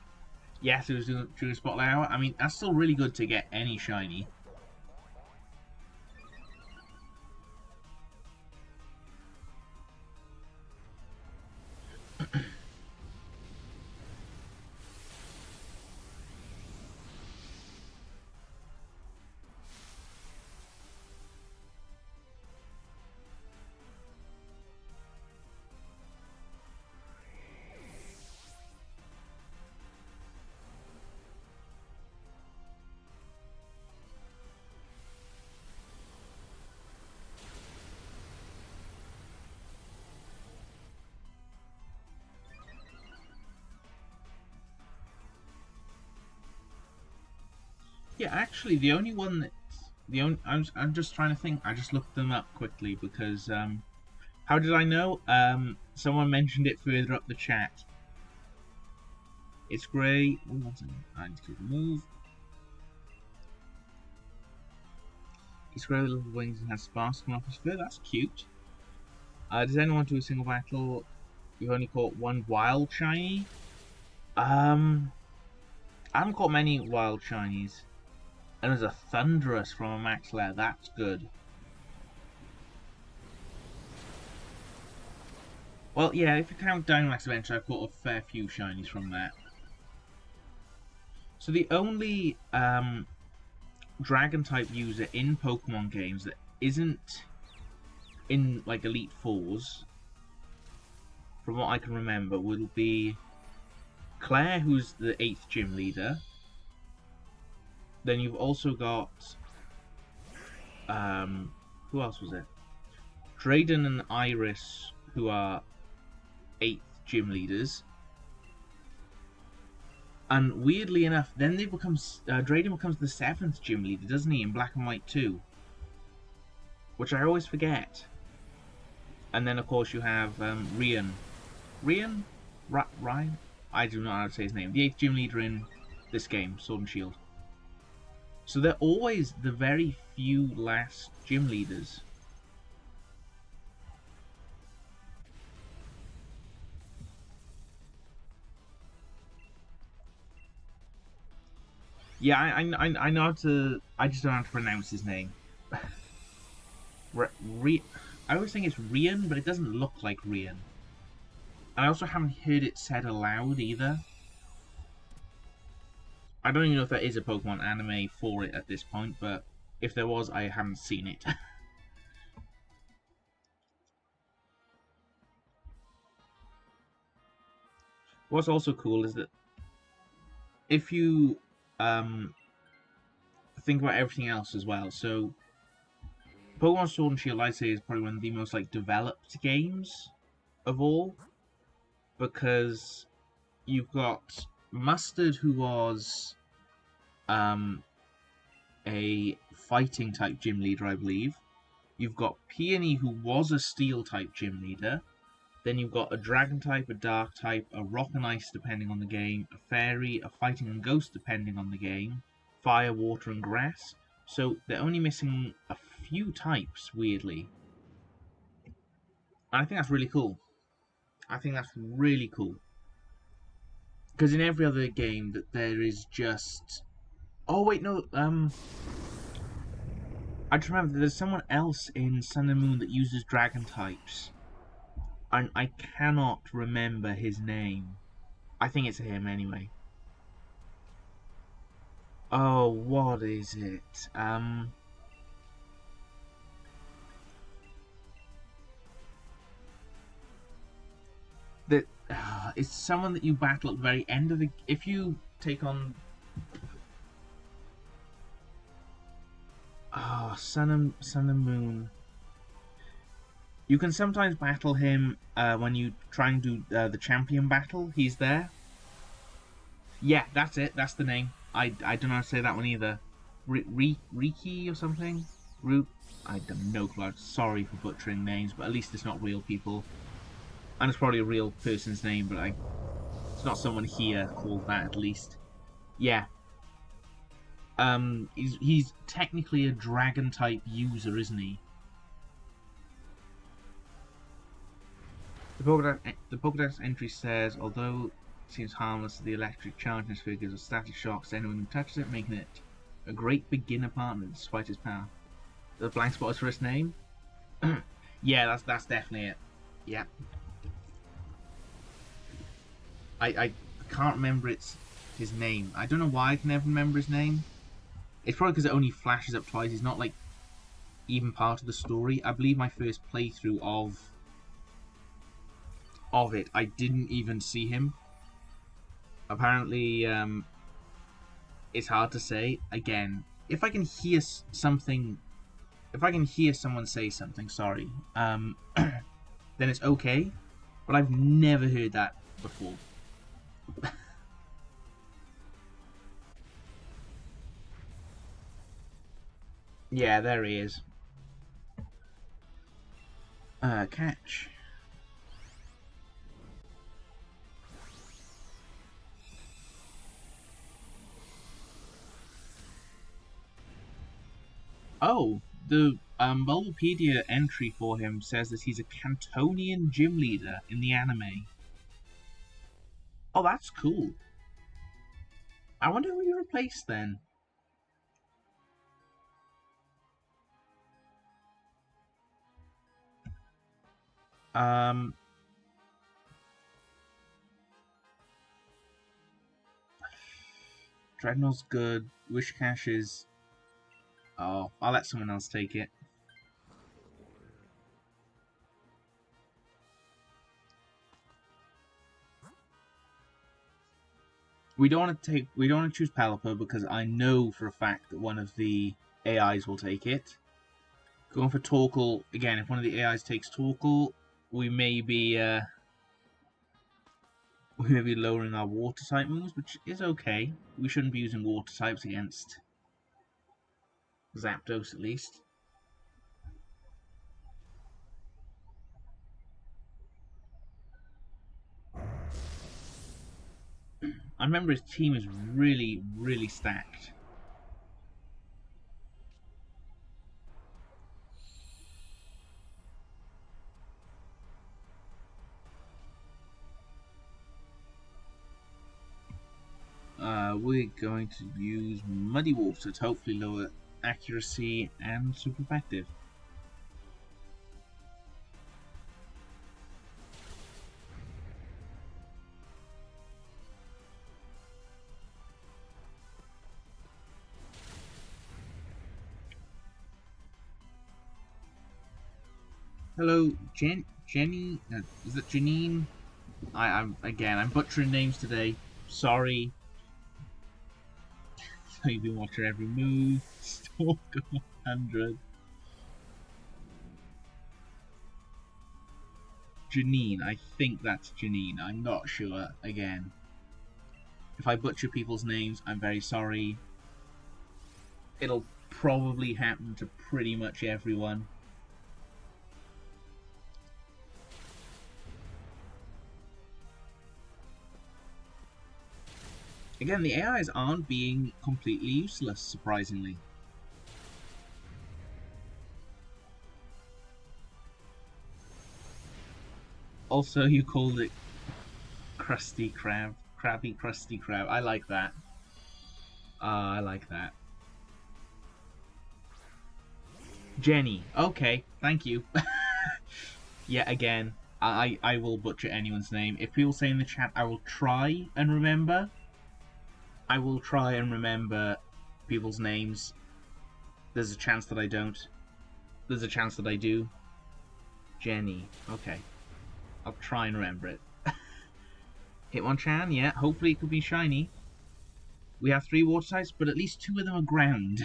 Speaker 1: Yes, it was during Spotlight Hour. I mean, that's still really good to get any shiny. Yeah, actually, the only one that I'm just trying to think. I just looked them up quickly because how did I know? Someone mentioned it further up the chat. It's grey. I need to move. It's grey with little wings and has sparks coming off his fur. That's cute. Does anyone do a single battle? You've only caught one wild shiny. I haven't caught many wild shinies. And there's a Thunderous from a max lair. That's good. Well, yeah, if you count Dynamax Adventure, I've caught a fair few shinies from that. So the only Dragon-type user in Pokemon games that isn't in, like, Elite Fours, from what I can remember, will be Claire, who's the 8th gym leader. Then you've also got who else was it? Drayden and Iris, who are 8th gym leaders. And weirdly enough, then they become Drayden becomes the 7th gym leader, doesn't he, in Black and White 2? Which I always forget. And then of course you have Rian. Ryan? I do not know how to say his name. The 8th gym leader in this game, Sword and Shield. So they're always the very few last gym leaders. Yeah, I know how to. I just don't know how to pronounce his name. I always think it's Rian, but it doesn't look like Rian. And I also haven't heard it said aloud either. I don't even know if there is a Pokemon anime for it at this point, but if there was, I haven't seen it. What's also cool is that if you think about everything else as well, so Pokemon Sword and Shield, I'd say, is probably one of the most like developed games of all, because you've got Mustard, who was a fighting type gym leader, I believe. You've got Peony, who was a steel type gym leader. Then you've got a dragon type, a dark type, a rock and ice depending on the game, a fairy, a fighting and ghost depending on the game, fire, water, and grass. So they're only missing a few types, weirdly. And I think that's really cool. I think that's really cool. Because in every other game that there is just... Oh wait, no, I just remember there's someone else in Sun and Moon that uses dragon types. And I cannot remember his name. I think it's him anyway. Oh, what is it? That it's someone that you battle at the very end of the... If you take on... Sun and Moon. You can sometimes battle him when you try and do the champion battle. He's there. Yeah, that's it. That's the name. I don't know how to say that one either. Riki or something? I have no clue. Sorry for butchering names, but at least it's not real people. And it's probably a real person's name, but it's not someone here called that at least. Yeah. He's technically a dragon type user, isn't he? The Pokédex entry says, although it seems harmless, the electric charge in his figures of static shocks to anyone who touches it, making it a great beginner partner despite his power. The blank spot is for his name? Yeah, that's definitely it. Yeah. I can't remember his name. I don't know why I can never remember his name. It's probably because it only flashes up twice. He's not like even part of the story. I believe my first playthrough of it, I didn't even see him. Apparently, it's hard to say. Again, if I can hear something, if I can hear someone say something, sorry, then it's okay. But I've never heard that before. Yeah, there he is. Catch. Oh, the Bulbapedia entry for him says that he's a Cantonian gym leader in the anime. Oh, that's cool. I wonder who he replaced then. Dreadnought's good. Wishcash is... Oh, I'll let someone else take it. We don't want to choose Pelipper because I know for a fact that one of the AIs will take it. Going for Torkoal again. If one of the AIs takes Torkoal, we may be lowering our water type moves, which is okay. We shouldn't be using water types against Zapdos at least. I remember his team is really, really stacked. We're going to use Muddy Water to hopefully lower accuracy and super effective. Hello, Jenny? Is it Janine? I'm butchering names today. Sorry. So you've been watching every move. Stalker 100. Janine, I think that's Janine. I'm not sure. Again, if I butcher people's names, I'm very sorry. It'll probably happen to pretty much everyone. Again, the AIs aren't being completely useless, surprisingly. Also, you called it Krusty Krab. Krabby Krusty Krab. I like that. I like that. Jenny. Okay, thank you. Yet again, I will butcher anyone's name. If people say in the chat, I will try and remember. I will try and remember people's names. There's a chance that I don't. There's a chance that I do. Jenny. Okay. I'll try and remember it. Hitmonchan, yeah. Hopefully it could be shiny. We have 3 water types, but at least 2 of them are ground.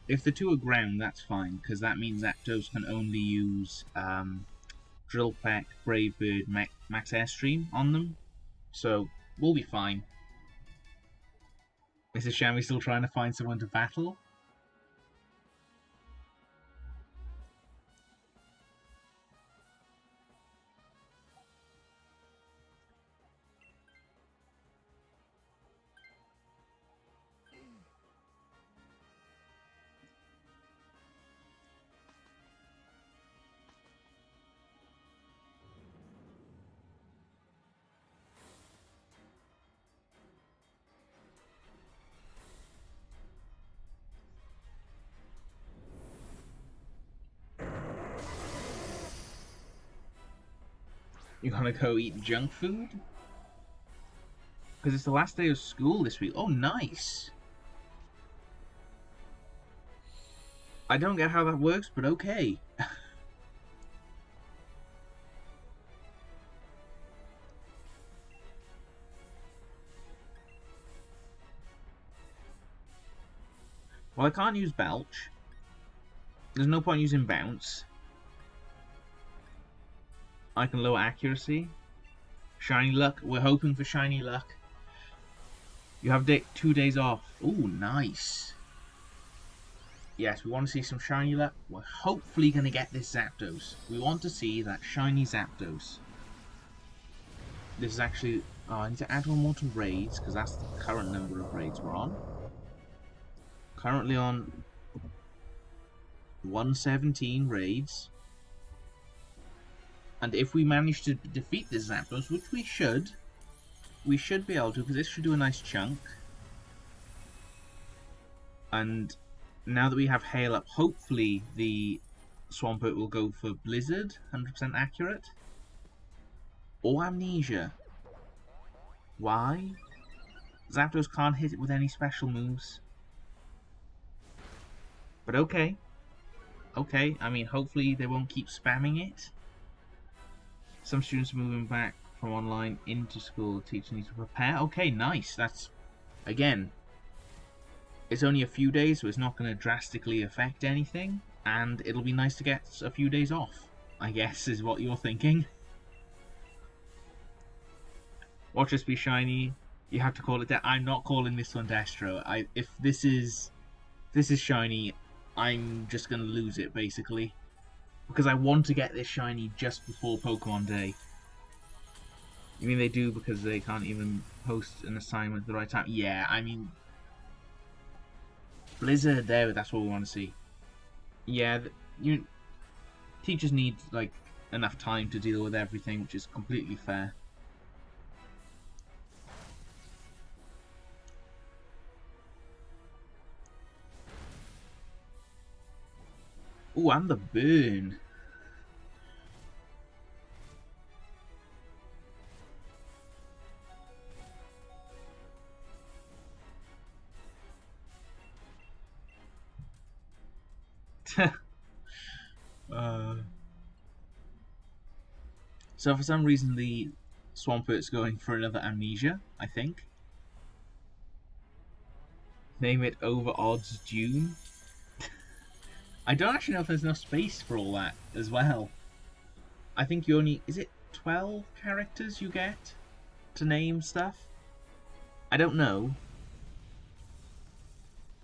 Speaker 1: If the 2 are ground, that's fine, because that means Zapdos can only use Drill Peck, Brave Bird, Max Airstream on them. So, we'll be fine. Mrs. Shammy still trying to find someone to battle? You gonna go eat junk food? Because it's the last day of school this week. Oh, nice! I don't get how that works, but okay. Well, I can't use Belch. There's no point using Bounce. I can lower accuracy. Shiny Luck. We're hoping for Shiny Luck. You have 2 days off. Ooh, nice. Yes, we want to see some Shiny Luck. We're hopefully going to get this Zapdos. We want to see that Shiny Zapdos. This is actually... Oh, I need to add one more to raids, because that's the current number of raids we're on. Currently on 117 raids. And if we manage to defeat this Zapdos, which we should be able to, because this should do a nice chunk. And now that we have Hail Up, hopefully the Swampert will go for Blizzard, 100% accurate. Or Amnesia. Why? Zapdos can't hit it with any special moves. But okay. Okay, I mean, hopefully they won't keep spamming it. Some students are moving back from online into school. Teachers need to prepare. Okay, nice. That's, again, it's only a few days, so it's not going to drastically affect anything. And it'll be nice to get a few days off, I guess, is what you're thinking. Watch us be shiny. You have to call it that. I'm not calling this one Destro. If this is shiny, I'm just going to lose it, basically. Because I want to get this shiny just before Pokemon Day. You mean they do because they can't even post an assignment at the right time? Yeah, I mean... Blizzard, that's what we want to see. Yeah, teachers need, like, enough time to deal with everything, which is completely fair. Oh, and the burn. So for some reason the Swampert's going for another Amnesia, I think. Name it Over Odds June. I don't actually know if there's enough space for all that as well. I think you only... Is it 12 characters you get to name stuff? I don't know.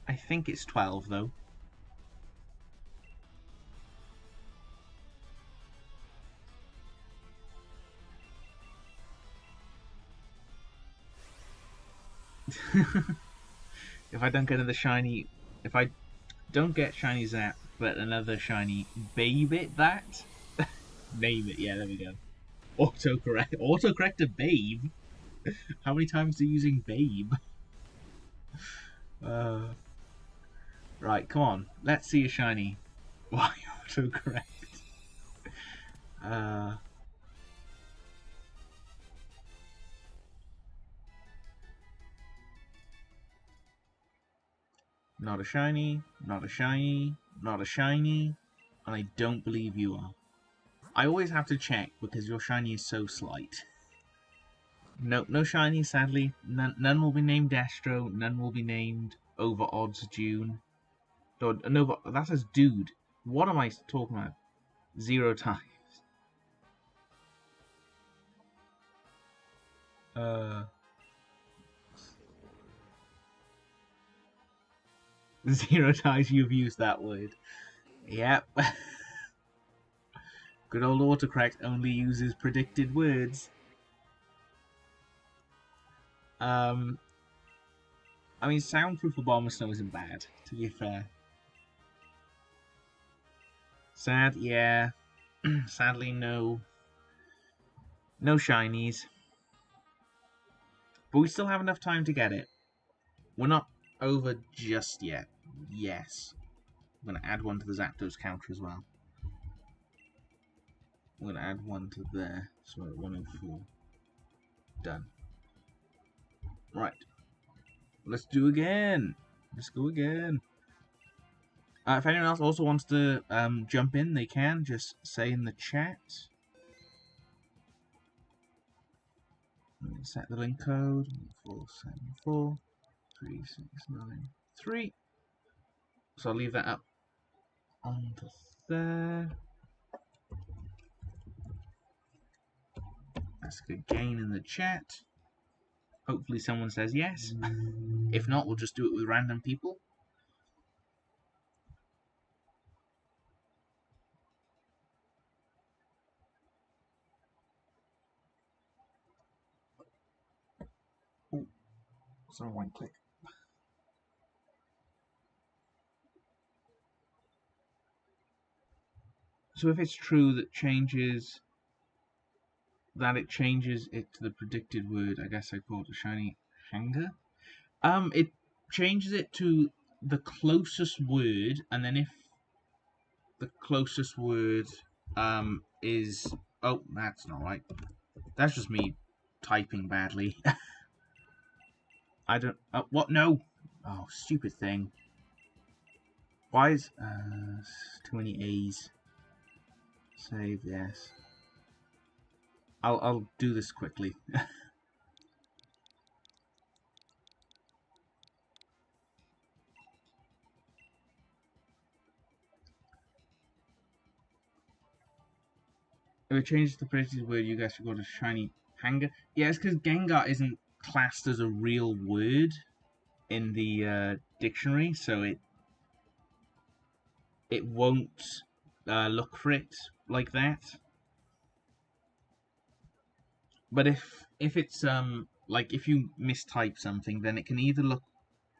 Speaker 1: I think it's 12 though. If I don't get another shiny, if I don't get shiny Zap, but another shiny Babe it that, name it. Yeah, there we go. Autocorrect to Babe. How many times are you using Babe? Right, come on. Let's see a shiny. Why autocorrect? Uh, not a shiny, not a shiny, not a shiny, and I don't believe you are. I always have to check because your shiny is so slight. No, no shiny, sadly. None will be named Destro. None will be named Over Odds June. No, that says Dude. What am I talking about? 0 times. 0 times you've used that word. Yep. Good old autocorrect only uses predicted words. I mean, soundproof of Bomber Snow isn't bad, to be fair. Sad, yeah. Sadly, no. No shinies. But we still have enough time to get it. We're not over just yet. Yes. I'm going to add one to the Zapdos counter as well. I'm going to add one to there. So we're at 104. Done. Right. Let's do again. Let's go again. If anyone else also wants to jump in, they can. Just say in the chat. Set the link code 474 3693. So I'll leave that up onto there. That's a good gain in the chat. Hopefully someone says yes. If not, we'll just do it with random people. Oh, sorry, one click. So if it's true that it changes it to the predicted word, I guess I call it a shiny hanger. It changes it to the closest word, and then if the closest word is... Oh, that's not right. That's just me typing badly. I don't... what? No! Oh, stupid thing. Why is... too many A's. Save, yes. I'll do this quickly. If it changes the predicted word, you guys should go to shiny hanger. Yeah, it's because Gengar isn't classed as a real word in the dictionary, so it won't look for it like that. But if it's like if you mistype something, then it can either look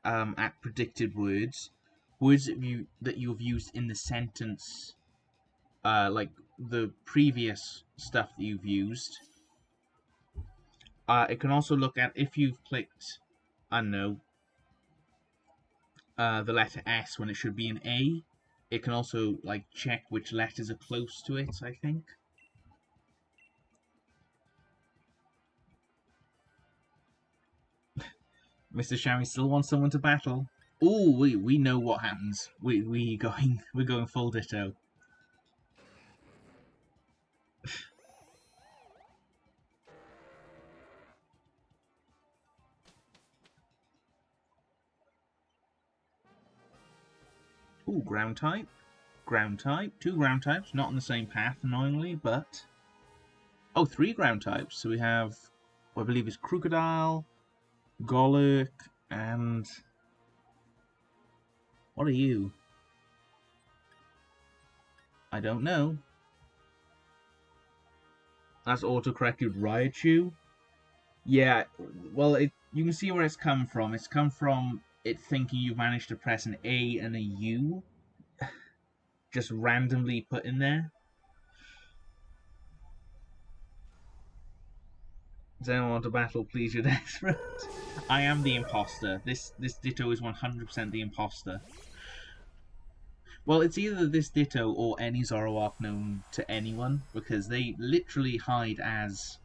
Speaker 1: at predicted words that you've used in the sentence, like the previous stuff that you've used. It can also look at if you've clicked, I don't know, the letter S when it should be an A. It can also like check which letters are close to it, I think. Mr. Shammy still wants someone to battle. Oh, we know what happens. We're going full ditto. Ooh, ground type. Ground type. 2 ground types, not on the same path, annoyingly, but... Oh, 3 ground types. So we have, what I believe is Crocodile, Golurk, and... What are you? I don't know. That's auto-corrected Raichu. Yeah, well, you can see where it's come from. It's come from it thinking you managed to press an A and a U just randomly put in there. Does anyone want to battle? Please, you're desperate. I am the imposter. This Ditto is 100% the imposter. Well, it's either this Ditto or any Zoroark known to anyone, because they literally hide as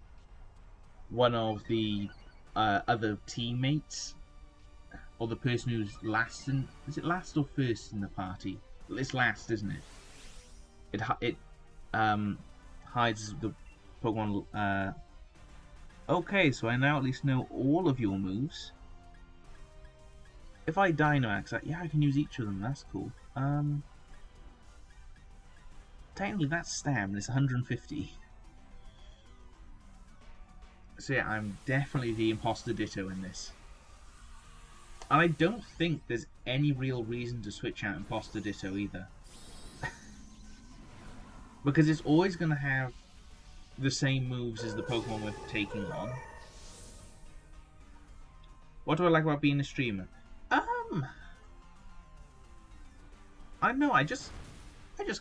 Speaker 1: one of the other teammates, or the person who's last in... Is it last or first in the party? Well, it's last, isn't it? It hides the Pokemon... Okay, so I now at least know all of your moves. If I Dynamax, yeah, I can use each of them, that's cool. Technically that's Stam, and it's 150. So yeah, I'm definitely the imposter Ditto in this. And I don't think there's any real reason to switch out imposter Ditto either. Because it's always going to have the same moves as the Pokemon we're taking on. What do I like about being a streamer? I don't know, I just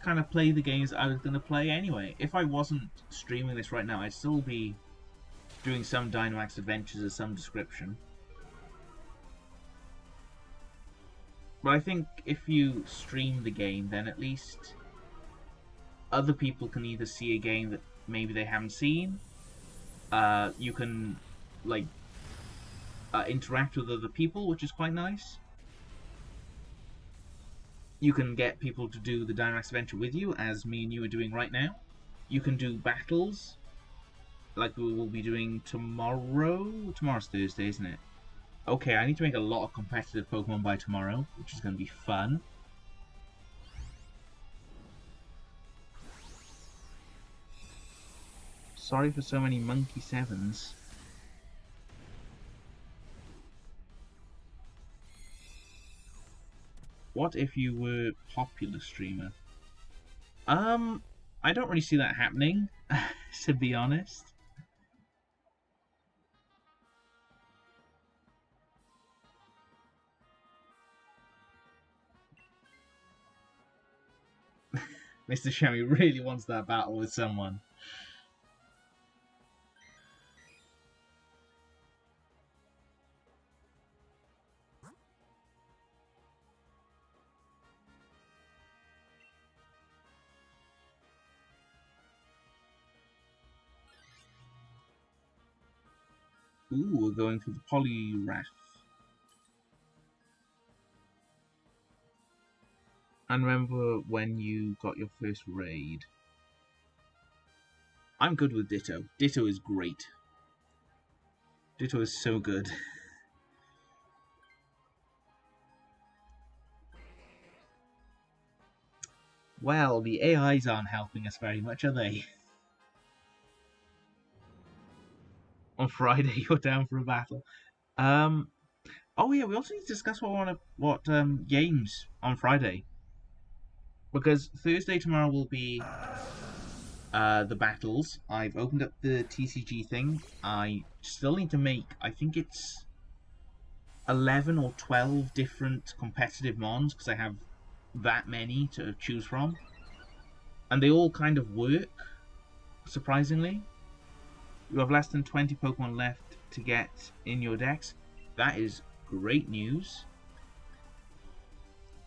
Speaker 1: kind of play the games I was going to play anyway. If I wasn't streaming this right now, I'd still be doing some Dynamax adventures of some description. But I think if you stream the game, then at least other people can either see a game that maybe they haven't seen. You can like interact with other people, which is quite nice. You can get people to do the Dynamax adventure with you, as me and you are doing right now. You can do battles, like we will be doing tomorrow. Tomorrow's Thursday, isn't it? Okay, I need to make a lot of competitive Pokemon by tomorrow, which is going to be fun. Sorry for so many Monkey 7s. What if you were a popular streamer? I don't really see that happening, to be honest. Mr. Shami really wants that battle with someone. Ooh, we're going for the Poliwrath. And remember when you got your first raid. I'm good with Ditto. Ditto is great. Ditto is so good. Well, the AIs aren't helping us very much, are they? On Friday, you're down for a battle. Oh yeah, we also need to discuss what games on Friday. Because Thursday tomorrow will be the battles. I've opened up the TCG thing. I still need to make, I think it's 11 or 12 different competitive mons, because I have that many to choose from. And they all kind of work, surprisingly. You have less than 20 Pokemon left to get in your decks. That is great news.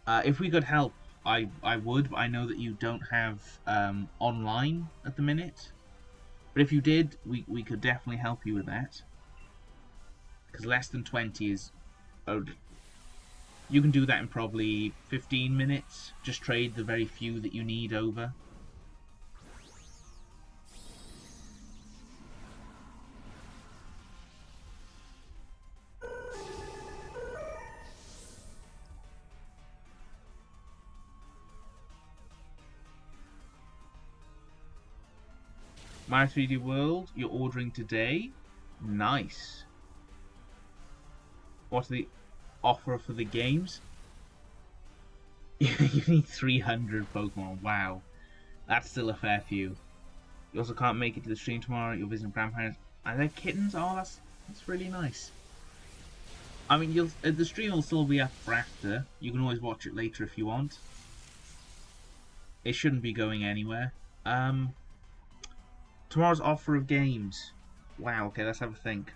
Speaker 1: If we could help, I would, but I know that you don't have online at the minute. But if you did, we could definitely help you with that. Because less than 20 is... Oh, you can do that in probably 15 minutes. Just trade the very few that you need over. My 3D World, you're ordering today? Nice. What's the offer for the games? You need 300 Pokemon, wow. That's still a fair few. You also can't make it to the stream tomorrow, you're visiting grandparents. Are there kittens? Oh, that's really nice. I mean, the stream will still be up for after. You can always watch it later if you want. It shouldn't be going anywhere. Tomorrow's offer of games. Wow, okay, let's have a think.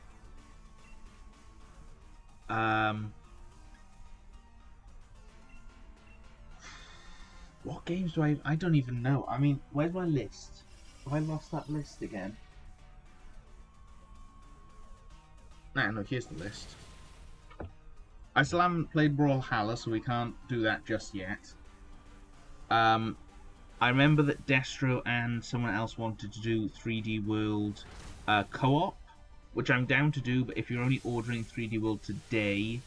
Speaker 1: What games do I don't even know. I mean, where's my list? Have I lost that list again? No, here's the list. I still haven't played Brawlhalla, so we can't do that just yet. I remember that Destro and someone else wanted to do 3D World co-op, which I'm down to do, but if you're only ordering 3D World today,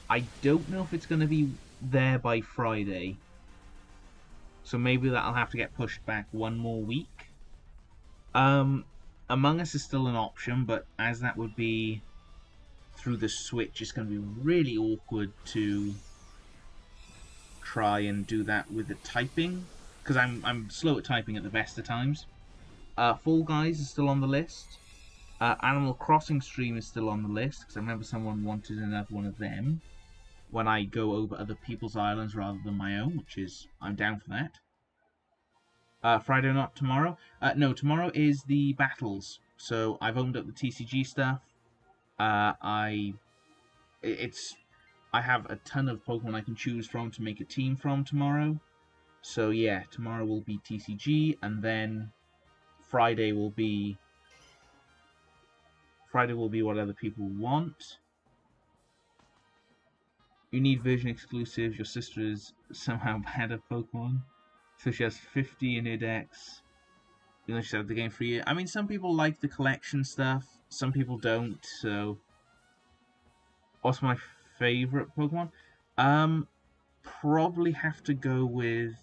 Speaker 1: I don't know if it's going to be there by Friday. So maybe that'll have to get pushed back one more week. Among Us is still an option, but as that would be through the Switch, it's going to be really awkward to try and do that with the typing, because I'm slow at typing at the best of times. Fall Guys is still on the list. Animal Crossing stream is still on the list, because I remember someone wanted another one of them when I go over other people's islands rather than my own, which is, I'm down for that. Friday, not tomorrow. No, tomorrow is the battles. So I've opened up the TCG stuff. I have a ton of Pokemon I can choose from to make a team from tomorrow. So yeah, tomorrow will be TCG, and then Friday will be what other people want. You need version exclusives. Your sister is somehow bad at Pokemon, so she has 50 in her decks. You know, she's had the game for a year. I mean, some people like the collection stuff, some people don't. So, what's my favorite Pokemon? Probably have to go with.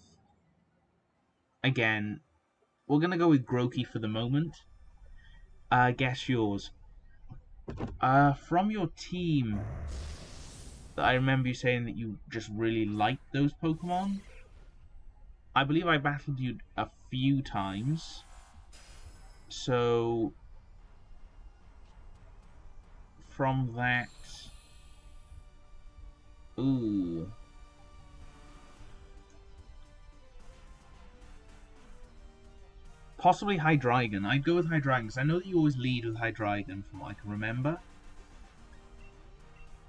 Speaker 1: Again, we're gonna go with Grookey for the moment. Guess yours. From your team, I remember you saying that you just really liked those Pokemon. I believe I battled you a few times. So, from that... Ooh. Possibly Hydreigon. I'd go with Hydreigon, because I know that you always lead with Hydreigon from what I can remember.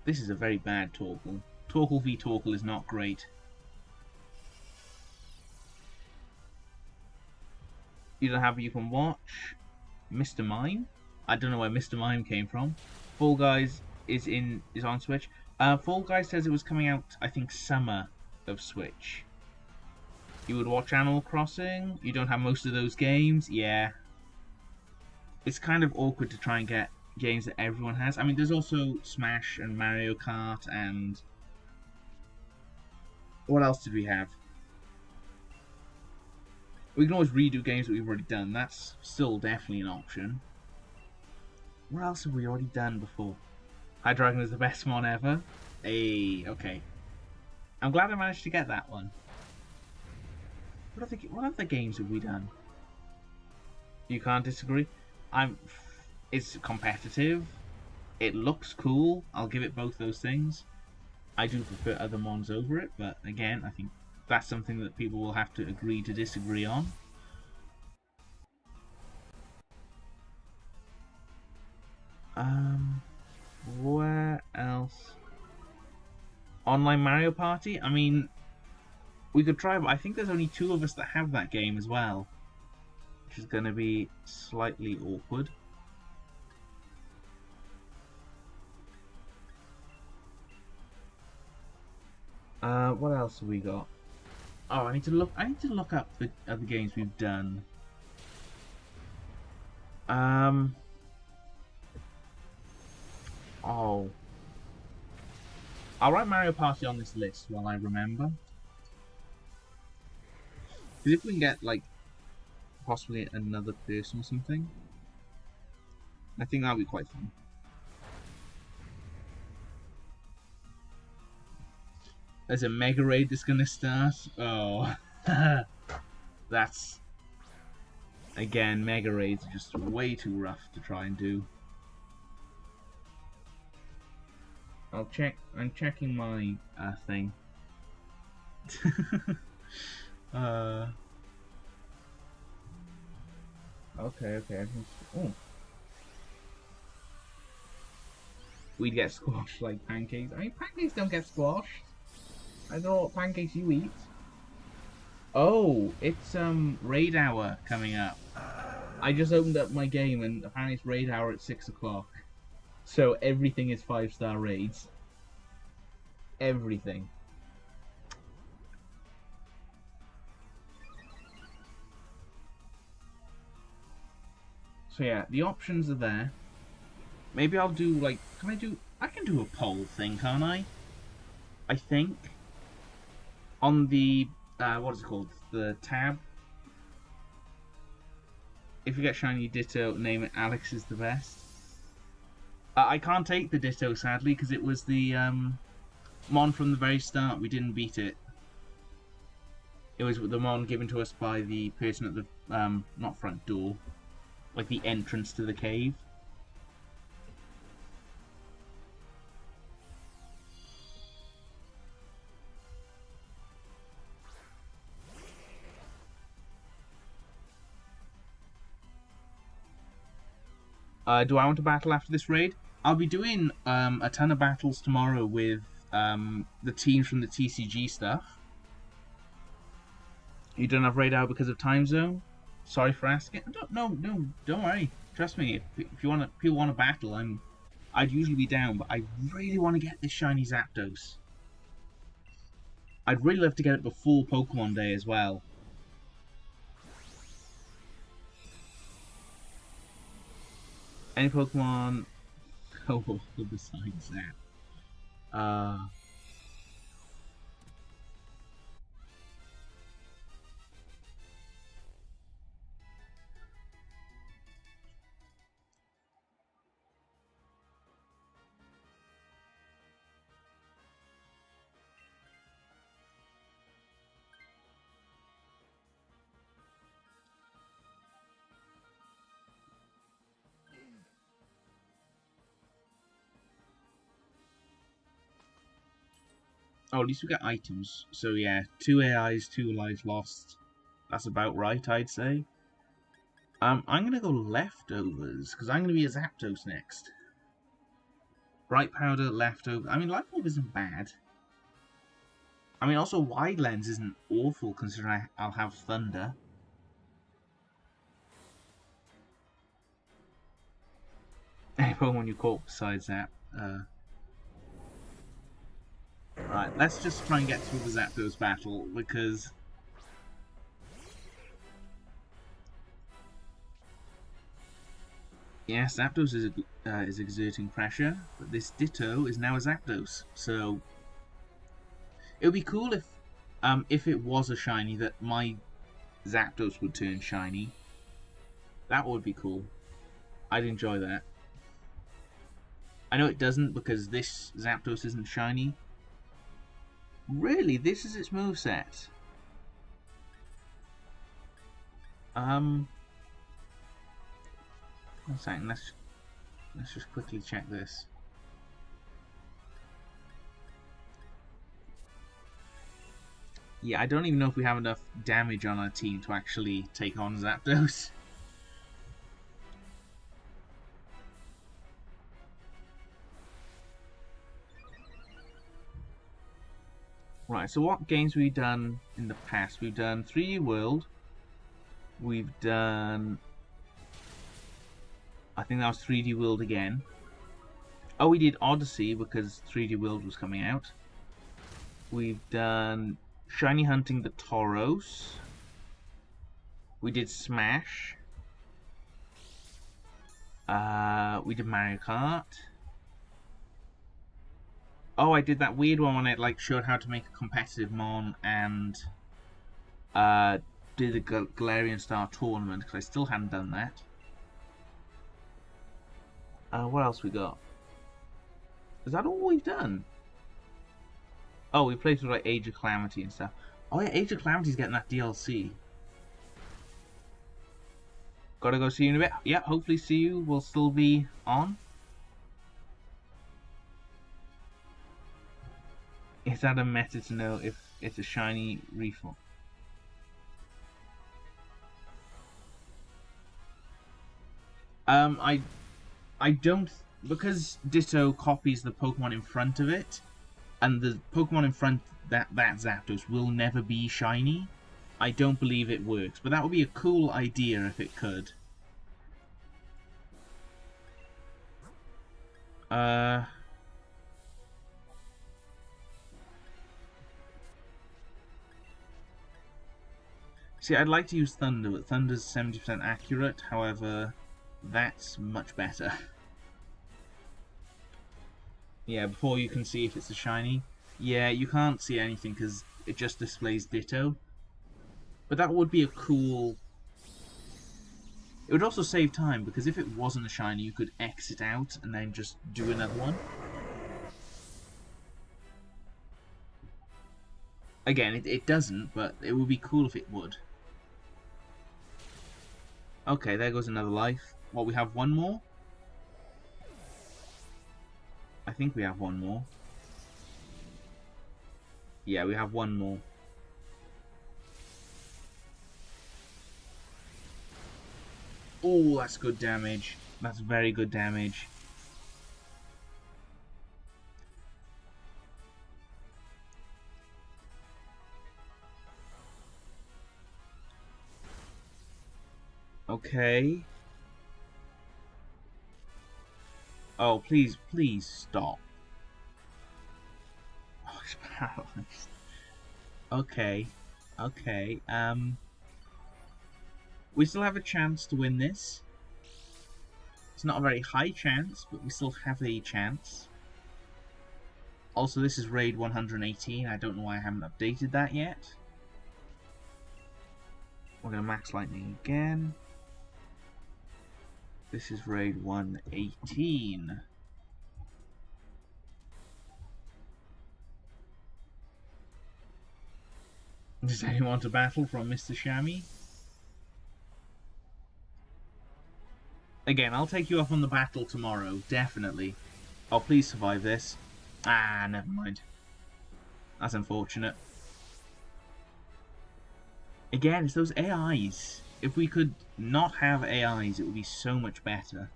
Speaker 1: This is a very bad Torkoal. Torkoal v Torkoal is not great. You don't have you can watch Mr. Mime. I don't know where Mr. Mime came from. Fall Guys is on Switch. Fall Guys says it was coming out, I think, summer of Switch. You would watch Animal Crossing. You don't have most of those games. Yeah. It's kind of awkward to try and get games that everyone has. I mean, there's also Smash and Mario Kart and... What else did we have? We can always redo games that we've already done. That's still definitely an option. What else have we already done before? Hydreigon is the best one ever. Hey, okay. I'm glad I managed to get that one. What other games have we done? You can't disagree? It's competitive. It looks cool. I'll give it both those things. I do prefer other mons over it, but again, I think that's something that people will have to agree to disagree on. Where else? Online Mario Party? I mean, we could try, but I think there's only 2 of us that have that game as well, which is going to be slightly awkward. What else have we got? Oh, I need to look up the other games we've done. Oh. I'll write Mario Party on this list while I remember. Because if we can get, like, possibly another person or something, I think that'll be quite fun. There's a Mega Raid that's gonna start. Oh. That's... Again, Mega Raids are just way too rough to try and do. I'll check. I'm checking my thing. Okay. Oh, we'd get squashed like pancakes. I mean, pancakes don't get squashed. I don't know what pancakes you eat. Oh, it's raid hour coming up. I just opened up my game and apparently it's raid hour at 6 o'clock. So everything is 5-star raids. Everything. So yeah, the options are there. Maybe I'll do like, I can do a poll thing, can't I? I think. On the, what is it called? The tab. If you get shiny Ditto, name it Alex is the best. I can't take the Ditto, sadly, because it was the Mon from the very start. We didn't beat it. It was the Mon given to us by the person at the, not front door, like the entrance to the cave. Do I want to battle after this raid? I'll be doing a ton of battles tomorrow with the teams from the TCG stuff. You don't have raid out because of time zone? Sorry for asking. No, don't worry. Trust me. If you want people want to battle, I'd usually be down, but I really want to get this shiny Zapdos. I'd really love to get it before Pokemon Day as well. Any Pokemon co-op besides that? Oh, at least we get items. So yeah, 2 AIs, 2 lives lost. That's about right, I'd say. I'm gonna go leftovers, because I'm gonna be a Zapdos next. Bright Powder, leftover. I mean, Life Orb isn't bad. I mean, also Wide Lens isn't awful, considering I'll have Thunder. Any Pokemon you caught besides that? Right, let's just try and get through the Zapdos battle, because... Yes, Zapdos is exerting pressure, but this Ditto is now a Zapdos, so... It would be cool if it was a shiny that my Zapdos would turn shiny. That would be cool. I'd enjoy that. I know it doesn't because this Zapdos isn't shiny. Really? This is its moveset? One second, let's just quickly check this. Yeah, I don't even know if we have enough damage on our team to actually take on Zapdos. Right, so what games have we done in the past? We've done 3D World. We've done... I think that was 3D World again. Oh, we did Odyssey because 3D World was coming out. We've done Shiny Hunting the Tauros. We did Smash. We did Mario Kart. Oh, I did that weird one when it like showed how to make a competitive Mon and did the Galarian Star tournament because I still hadn't done that. What else we got? Is that all we've done? Oh, we played through like Age of Calamity and stuff. Oh yeah, Age of Calamity's getting that DLC. Gotta go see you in a bit. Yeah, hopefully see you will still be on. Is that a method to know if it's a shiny reform? I don't, because Ditto copies the Pokemon in front of it, and the Pokemon in front that Zapdos will never be shiny. I don't believe it works, but that would be a cool idea if it could. See, I'd like to use Thunder, but Thunder's 70% accurate, however, that's much better. Yeah, before you can see if it's a shiny. Yeah, you can't see anything because it just displays Ditto. But that would be a cool... It would also save time, because if it wasn't a shiny, you could exit out and then just do another one. Again, it doesn't, but it would be cool if it would. Okay, there goes another life. Well, we have one more? I think we have one more. Yeah, we have one more. Oh, that's good damage. That's very good damage. Okay. Oh, please, please stop. Oh, it's paralyzed. Okay. Okay. We still have a chance to win this. It's not a very high chance, but we still have a chance. Also, this is raid 118. I don't know why I haven't updated that yet. We're going to max lightning again. This is raid 118. Does anyone want a battle from Mr. Shammy? Again, I'll take you up on the battle tomorrow, definitely. Oh, please survive this. Ah, never mind. That's unfortunate. Again, it's those AIs. If we could not have AIs, it would be so much better.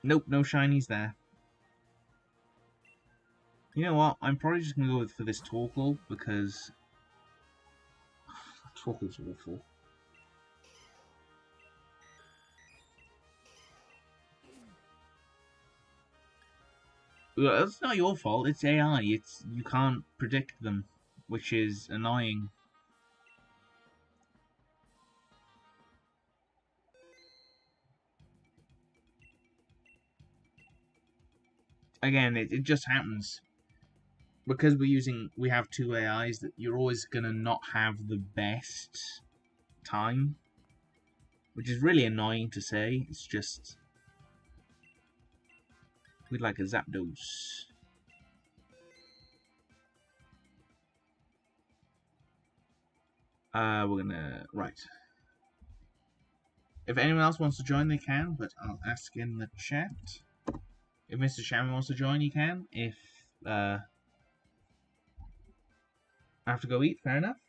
Speaker 1: Nope, no shinies there. You know what? I'm probably just going to go for this Torkoal, because... Torkoal's awful. Well, it's not your fault, it's AI. You can't predict them, which is annoying. Again, it just happens. Because we have two AIs, that you're always gonna not have the best time. Which is really annoying to say, it's just... We'd like a Zapdos. We're gonna... Right. If anyone else wants to join, they can, but I'll ask in the chat. If Mr. Shaman wants to join, he can. If, I have to go eat, fair enough.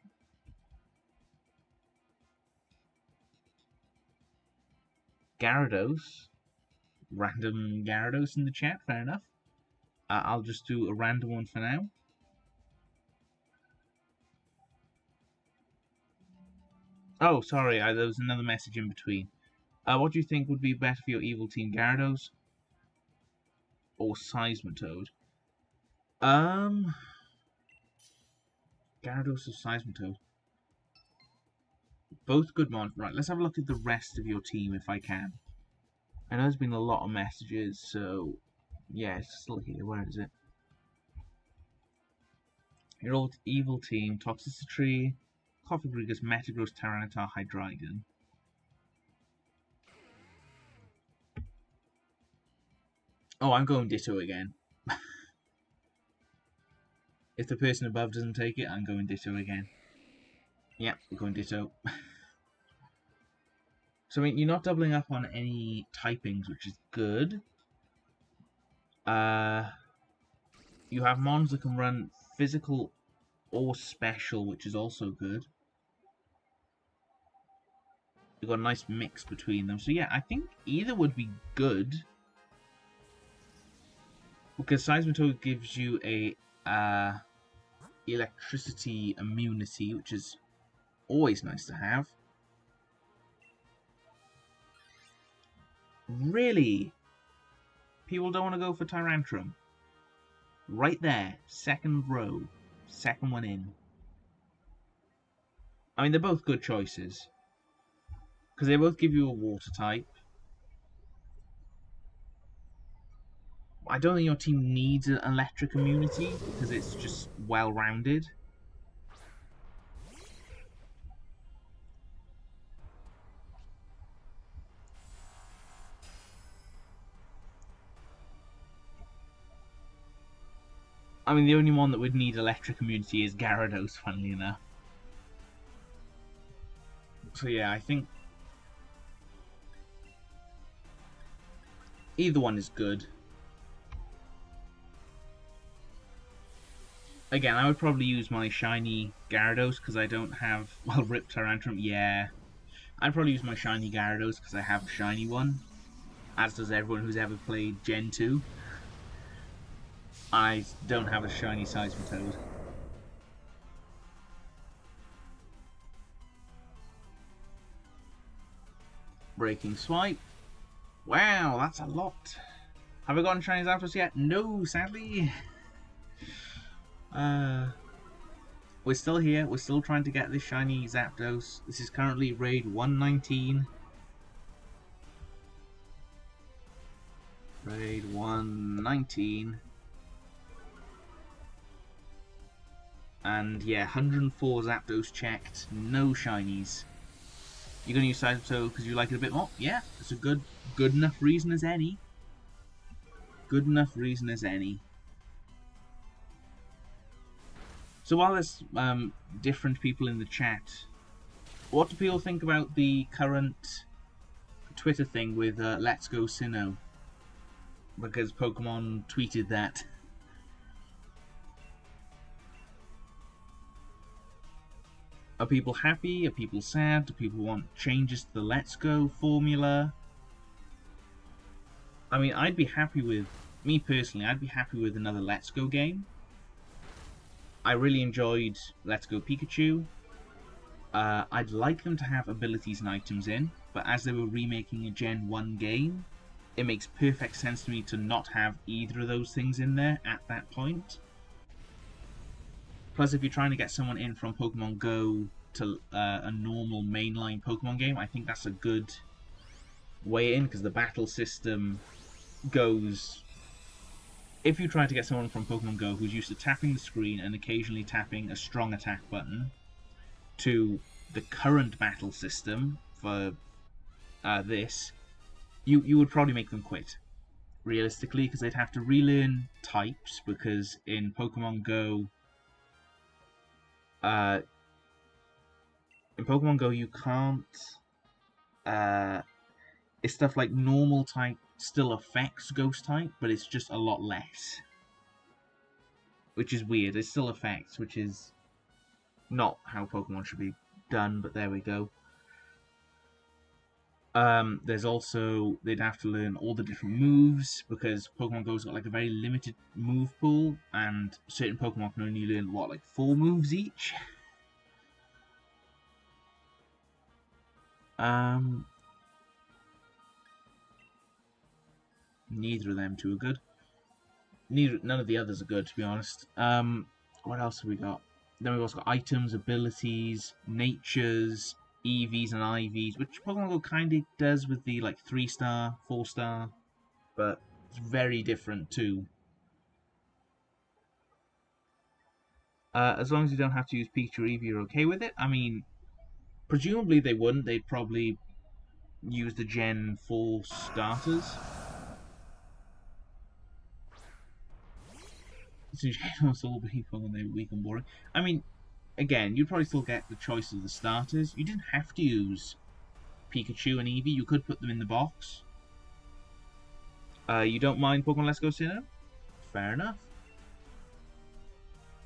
Speaker 1: Gyarados. Random Gyarados in the chat, fair enough. I'll just do a random one for now. Oh, sorry, there was another message in between. What do you think would be better for your evil team, Gyarados or Seismitoad? Gyarados or Seismitoad? Both good mons. Right, let's have a look at the rest of your team if I can. I know there's been a lot of messages, so yeah, it's still here. Where is it? Your old evil team, Toxicity, Coffee-Grigus, Metagross, Tyranitar, Hydreigon. Oh, I'm going Ditto again. If the person above doesn't take it, I'm going Ditto again. Yep, we're going Ditto. So, I mean, you're not doubling up on any typings, which is good. You have mons that can run physical or special, which is also good. You've got a nice mix between them. So yeah, I think either would be good. Because Seismitoad gives you a electricity immunity, which is always nice to have. Really? People don't want to go for Tyrantrum. Right there, second row, second one in. I mean, they're both good choices. Because they both give you a water type. I don't think your team needs an electric immunity, because it's just well-rounded. I mean, the only one that would need electric immunity is Gyarados, funnily enough. So yeah, I think either one is good. Again, I would probably use my shiny Gyarados because I don't have... Well, Rip Tyrantrum, yeah. I'd probably use my shiny Gyarados because I have a shiny one. As does everyone who's ever played Gen 2. I don't have a shiny Seismitoad. Breaking Swipe. Wow, that's a lot. Have I gotten shiny Zapdos yet? No, sadly. We're still here. We're still trying to get this shiny Zapdos. This is currently raid 119. Raid 119. And yeah, 104 Zapdos checked. No shinies. You're going to use Seismitoad because you like it a bit more? Yeah, it's a good enough reason as any. Good enough reason as any. So while there's different people in the chat, what do people think about the current Twitter thing with Let's Go Sinnoh? Because Pokemon tweeted that. Are people happy? Are people sad? Do people want changes to the Let's Go formula? I mean, I'd be happy with... Me personally, I'd be happy with another Let's Go game. I really enjoyed Let's Go Pikachu. I'd like them to have abilities and items in, but as they were remaking a Gen 1 game, it makes perfect sense to me to not have either of those things in there at that point. Plus, if you're trying to get someone in from Pokemon Go to a normal mainline Pokemon game, I think that's a good way in, because the battle system goes... If you try to get someone from Pokemon Go who's used to tapping the screen and occasionally tapping a strong attack button to the current battle system for this, you would probably make them quit, realistically, because they'd have to relearn types, because in Pokemon Go... in Pokemon Go you can't... it's stuff like normal type still affects Ghost type, but it's just a lot less. Which is weird. It still affects, which is not how Pokemon should be done, but there we go. There's also... They'd have to learn all the different moves, because Pokemon Go's got like a very limited move pool, and certain Pokemon can only learn, what, like 4 moves each? Neither of them two are good. None of the others are good, to be honest. What else have we got? Then we've also got items, abilities, natures, EVs and IVs, which Pokemon Go kind of does with the like 3-star, 4-star, but it's very different too. As long as you don't have to use Pikachu or Eevee, you're okay with it. I mean, presumably they wouldn't. They'd probably use the Gen 4 starters. So you almost all people when they're weak and boring. I mean, again, you'd probably still get the choice of the starters. You didn't have to use Pikachu and Eevee. You could put them in the box. You don't mind Pokemon Let's Go Sinnoh? Fair enough.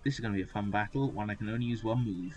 Speaker 1: This is going to be a fun battle, one I can only use one move.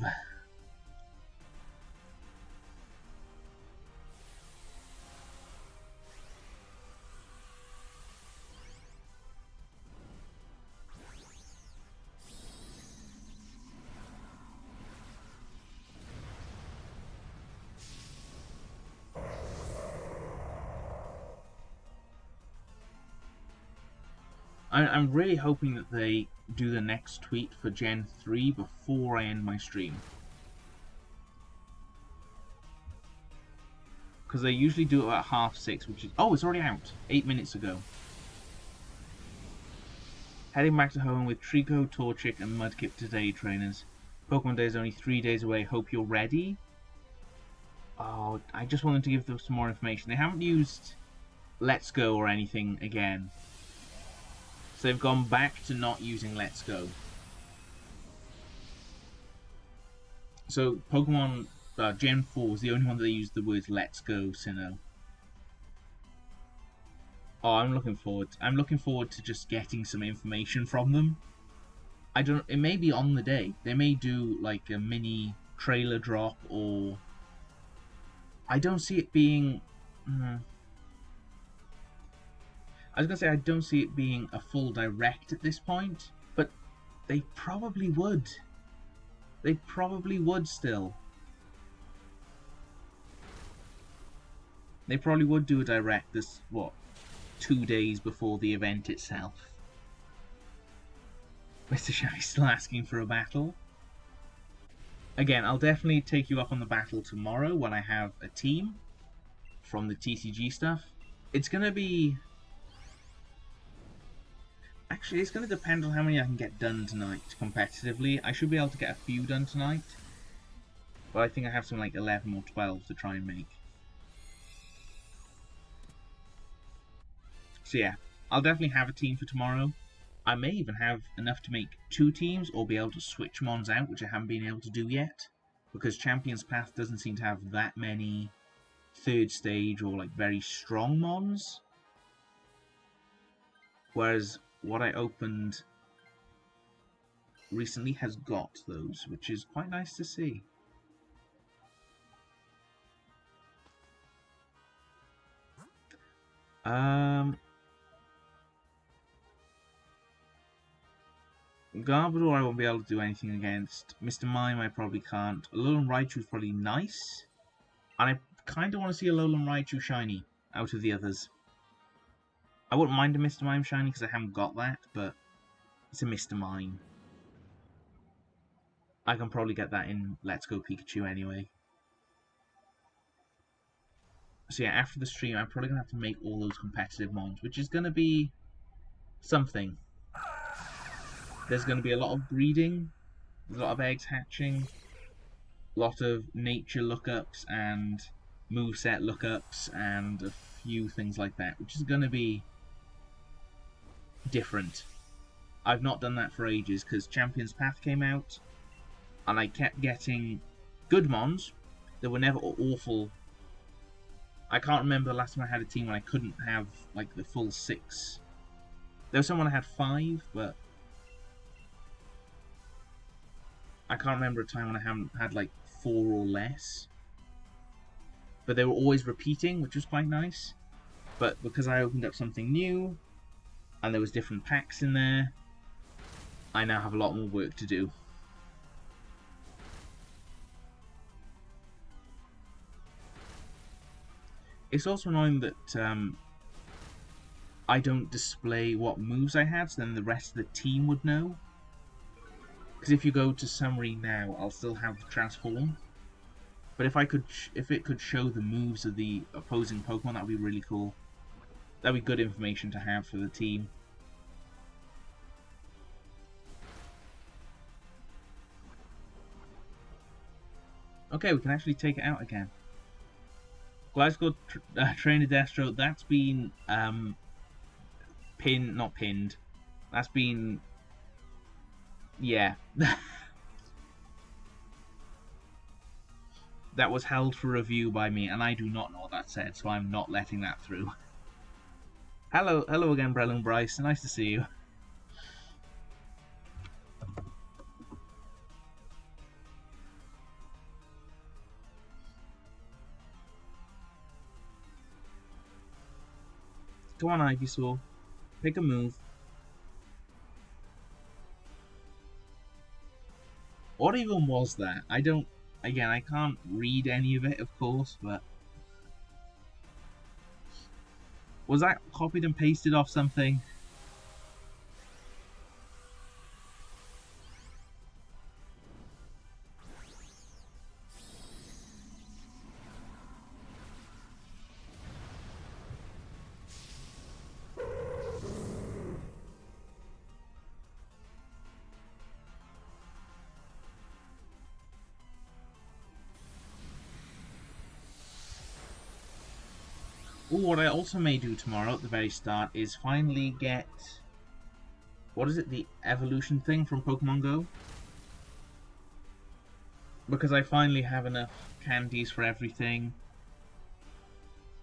Speaker 1: I'm really hoping that they do the next tweet for Gen 3 before I end my stream. Because they usually do it about 6:30, which is... Oh, it's already out! 8 minutes ago. Heading back to home with Trico, Torchic, and Mudkip today, trainers. Pokemon Day is only 3 days away. Hope you're ready. Oh, I just wanted to give them some more information. They haven't used Let's Go or anything again. So they've gone back to not using Let's Go. So Pokemon Gen 4 was the only one that they used the words Let's Go, Sinnoh. Oh, I'm looking forward. I'm looking forward to just getting some information from them. I don't. It may be on the day. They may do like a mini trailer drop, or I don't see it being. I was gonna say I don't see it being a full direct at this point, but they probably would. They probably would still. They probably would do a direct this, what, 2 days before the event itself. Mr. Shy still asking for a battle. Again, I'll definitely take you up on the battle tomorrow when I have a team from the TCG stuff. It's gonna be... Actually, it's going to depend on how many I can get done tonight competitively. I should be able to get a few done tonight. But I think I have some like 11 or 12 to try and make. So yeah, I'll definitely have a team for tomorrow. I may even have enough to make 2 teams or be able to switch mons out, which I haven't been able to do yet. Because Champions Path doesn't seem to have that many 3rd stage or like very strong mons. Whereas what I opened recently has got those, which is quite nice to see. Garbodor I won't be able to do anything against. Mr. Mime I probably can't. Alolan Raichu is probably nice. And I kind of want to see a Alolan Raichu shiny out of the others. I wouldn't mind a Mr. Mime shiny because I haven't got that, but it's a Mr. Mime. I can probably get that in Let's Go Pikachu anyway. So yeah, after the stream, I'm probably going to have to make all those competitive mons, which is going to be something. There's going to be a lot of breeding, a lot of eggs hatching, a lot of nature lookups and moveset lookups, and a few things like that, which is going to be different. I've not done that for ages because Champions Path came out and I kept getting good mons that were never awful. I can't remember the last time I had a team when I couldn't have like the full 6. There was someone I had 5, but I can't remember a time when I haven't had like 4 or less. But they were always repeating, which was quite nice. But because I opened up something new and there was different packs in there, I now have a lot more work to do. It's also annoying that I don't display what moves I had, so then the rest of the team would know. Because if you go to summary now, I'll still have transform. But if it could show the moves of the opposing Pokemon, that would be really cool. That would be good information to have for the team. Okay, we can actually take it out again. Glasgow Trainer Destro, that's been not pinned. That's been, yeah. That was held for review by me, and I do not know what that said, so I'm not letting that through. Hello again, Brelin Bryce. Nice to see you. Come on, Ivysaur. Pick a move. What even was that? I don't... Again, I can't read any of it, of course, but... Was that copied and pasted off something? Ooh, what I also may do tomorrow at the very start is finally get... What is it? The evolution thing from Pokemon Go? Because I finally have enough candies for everything.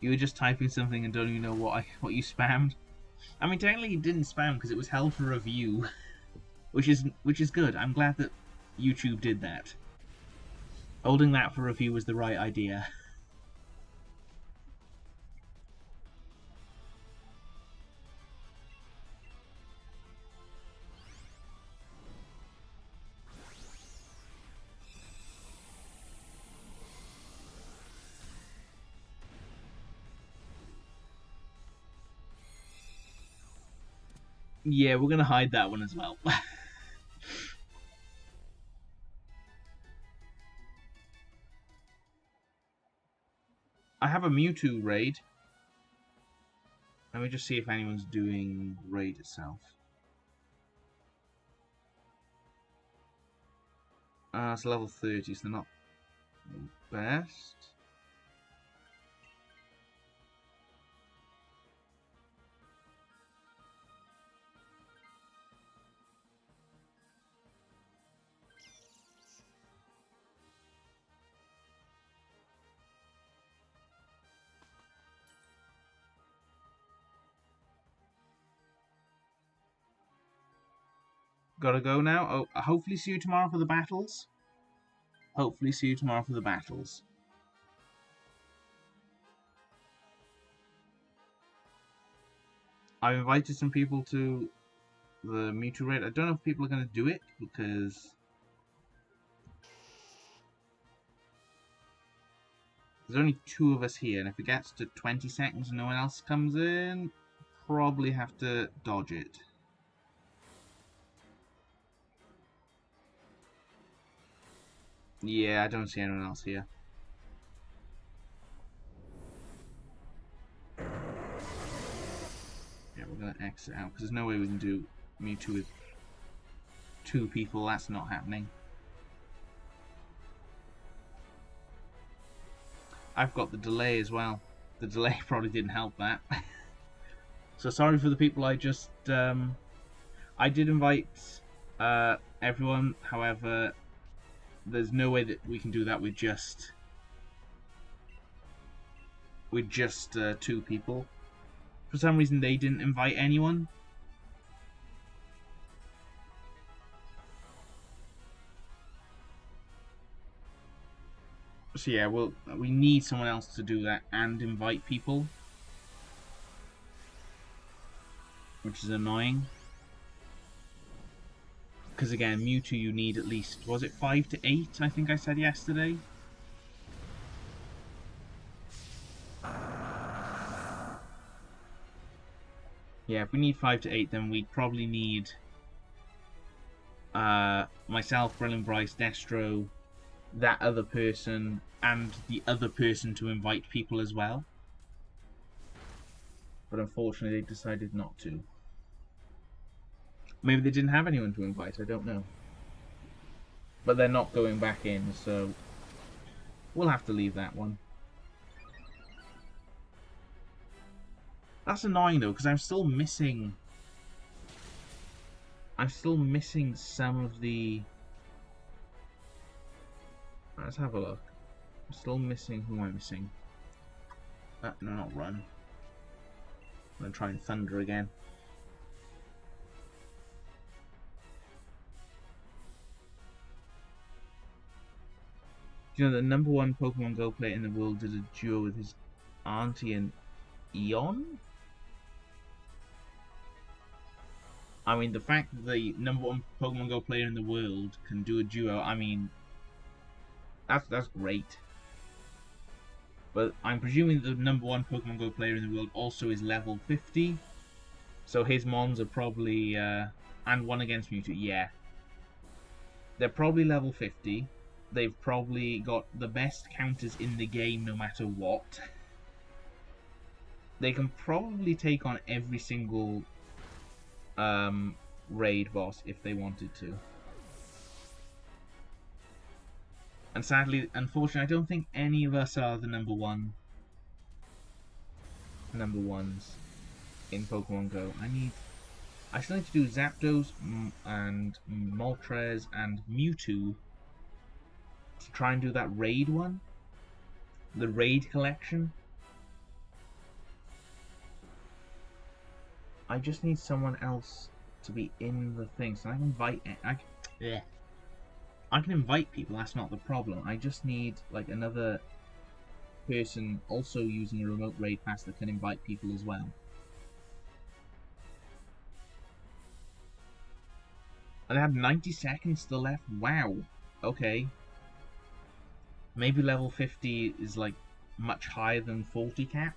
Speaker 1: You were just typing something and don't even know what you spammed. I mean, technically you didn't spam because it was held for review, which is good. I'm glad that YouTube did that. Holding that for review was the right idea. Yeah, we're gonna hide that one as well. I have a Mewtwo raid. Let me just see if anyone's doing raid itself. It's level 30, so they're not the best. Gotta go now. Oh, hopefully see you tomorrow for the battles. Hopefully see you tomorrow for the battles. I've invited some people to the Mewtwo raid. I don't know if people are going to do it because there's only 2 of us here, and if it gets to 20 seconds and no one else comes in, probably have to dodge it. Yeah, I don't see anyone else here. Yeah, we're going to exit out because there's no way we can do Mewtwo with 2 people. That's not happening. I've got the delay as well. The delay probably didn't help that. So sorry for the people I just... I did invite everyone, however, there's no way that we can do that with just 2 people. For some reason they didn't invite anyone. So yeah, we need someone else to do that and invite people, which is annoying. Because again, Mewtwo you need at least, was it 5 to 8? I think I said yesterday. Yeah, if we need 5 to 8, then we'd probably need myself, Brelin Bryce, Destro, that other person, and the other person to invite people as well. But unfortunately, they decided not to. Maybe they didn't have anyone to invite, I don't know. But they're not going back in, so we'll have to leave that one. That's annoying though, because I'm still missing some of the... Let's have a look. I'm still missing... Who am I missing? No, not run. I'm going to try and Thunder again. Do you know the number one Pokemon Go player in the world did a duo with his auntie and Eon? I mean, the fact that the number one Pokemon Go player in the world can do a duo, I mean, that's great. But I'm presuming the number one Pokemon Go player in the world also is level 50. So his mons are probably, and one against Mewtwo, yeah. They're probably level 50. They've probably got the best counters in the game no matter what. They can probably take on every single raid boss if they wanted to. And sadly, unfortunately, I don't think any of us are the number ones in Pokemon Go. I still need to do Zapdos and Moltres and Mewtwo to try and do that raid one. The raid collection. I just need someone else to be in the thing, so I can invite. I can invite people. That's not the problem. I just need like another person also using a remote raid pass that can invite people as well. And I have 90 seconds still left. Wow. Okay. Maybe level 50 is like much higher than 40 cap.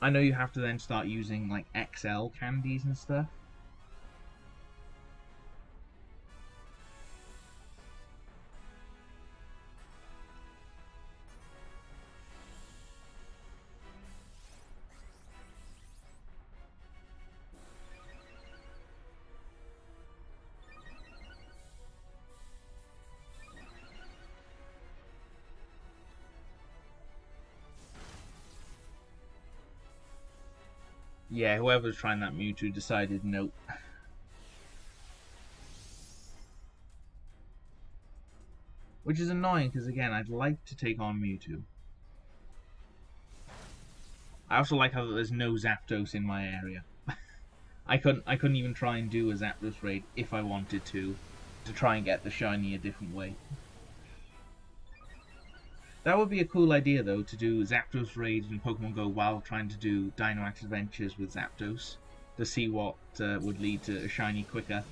Speaker 1: I know you have to then start using like XL candies and stuff. Yeah, whoever's trying that Mewtwo decided nope. Which is annoying because again, I'd like to take on Mewtwo. I also like how there's no Zapdos in my area. I couldn't even try and do a Zapdos raid if I wanted to try and get the shiny a different way. That would be a cool idea though, to do Zapdos raids in Pokemon Go while trying to do Dynamax adventures with Zapdos to see what would lead to a shiny quicker.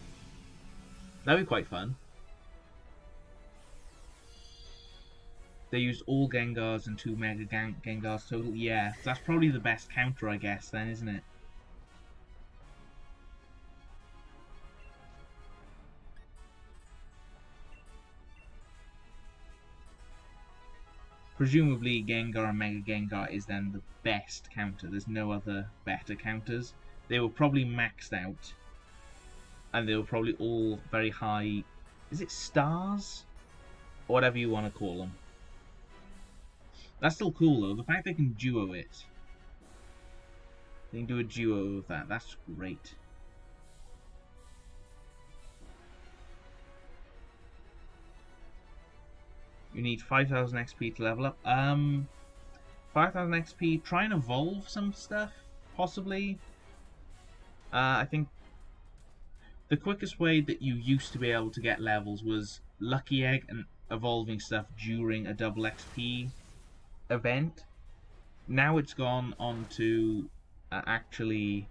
Speaker 1: That'd be quite fun. They used all Gengars and 2 Mega Gengars total. Yeah, that's probably the best counter, I guess, then, isn't it? Presumably Gengar and Mega Gengar is then the best counter. There's no other better counters. They were probably maxed out. And they were probably all very high... Is it stars? Or whatever you want to call them. That's still cool though. The fact they can duo it. They can do a duo of that. That's great. You need 5,000 XP to level up. 5,000 XP. Try and evolve some stuff, possibly. I think the quickest way that you used to be able to get levels was Lucky Egg and evolving stuff during a double XP event. Now it's gone on to actually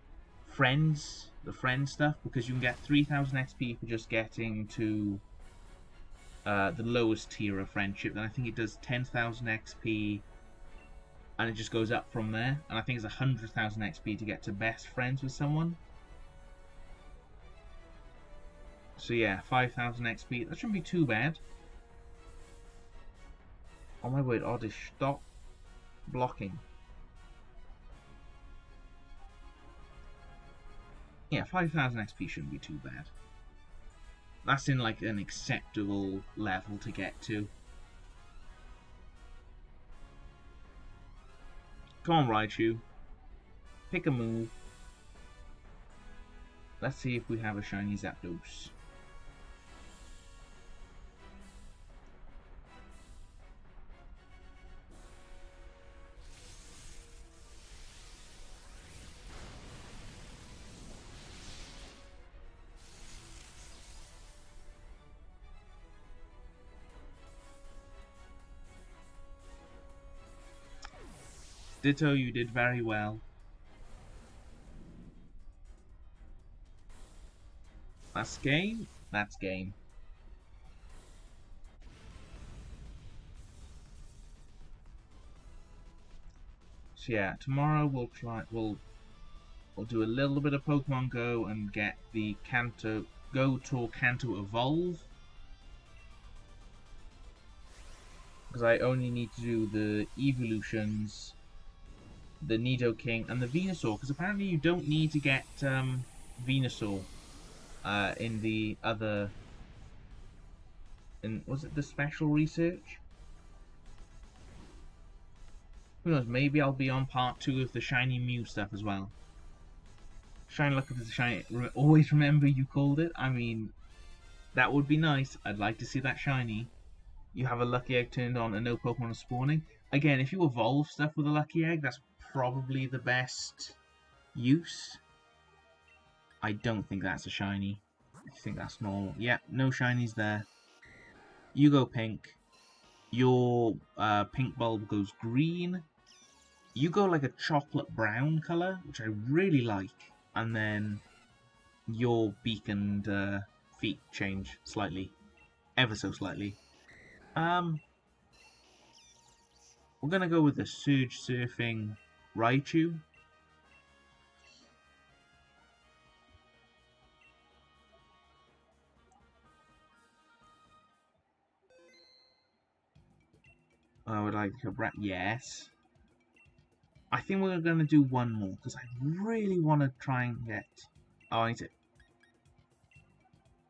Speaker 1: friends, the friend stuff, because you can get 3,000 XP for just getting to the lowest tier of friendship. Then I think it does 10,000 XP and it just goes up from there. And I think it's 100,000 XP to get to best friends with someone. So yeah, 5,000 XP. That shouldn't be too bad. Oh my word, Oddish, stop blocking. Yeah, 5,000 XP shouldn't be too bad. That's in like an acceptable level to get to. Come on, Raichu. Pick a move. Let's see if we have a shiny Zapdos. Ditto, you did very well. That's game. That's game. So yeah, tomorrow we'll do a little bit of Pokemon Go and get the Kanto evolve. Because I only need to do the evolutions, the Nidoking, and the Venusaur. Because apparently you don't need to get Venusaur in the other. Was it the special research? Who knows? Maybe I'll be on part 2 of the Shiny Mew stuff as well. Shiny luck of the shiny. Always remember you called it. I mean, that would be nice. I'd like to see that shiny. You have a lucky egg turned on and no Pokemon are spawning. Again, if you evolve stuff with a lucky egg, that's probably the best use. I don't think that's a shiny. I think that's normal. Yeah, no shinies there. You go pink. Your pink bulb goes green. You go like a chocolate brown colour, which I really like. And then your beak and feet change slightly. Ever so slightly. We're gonna go with the Surge Surfing Raichu. I would like to wrap. Yes. I think we're gonna do one more because I really want to try and get. Oh, I need to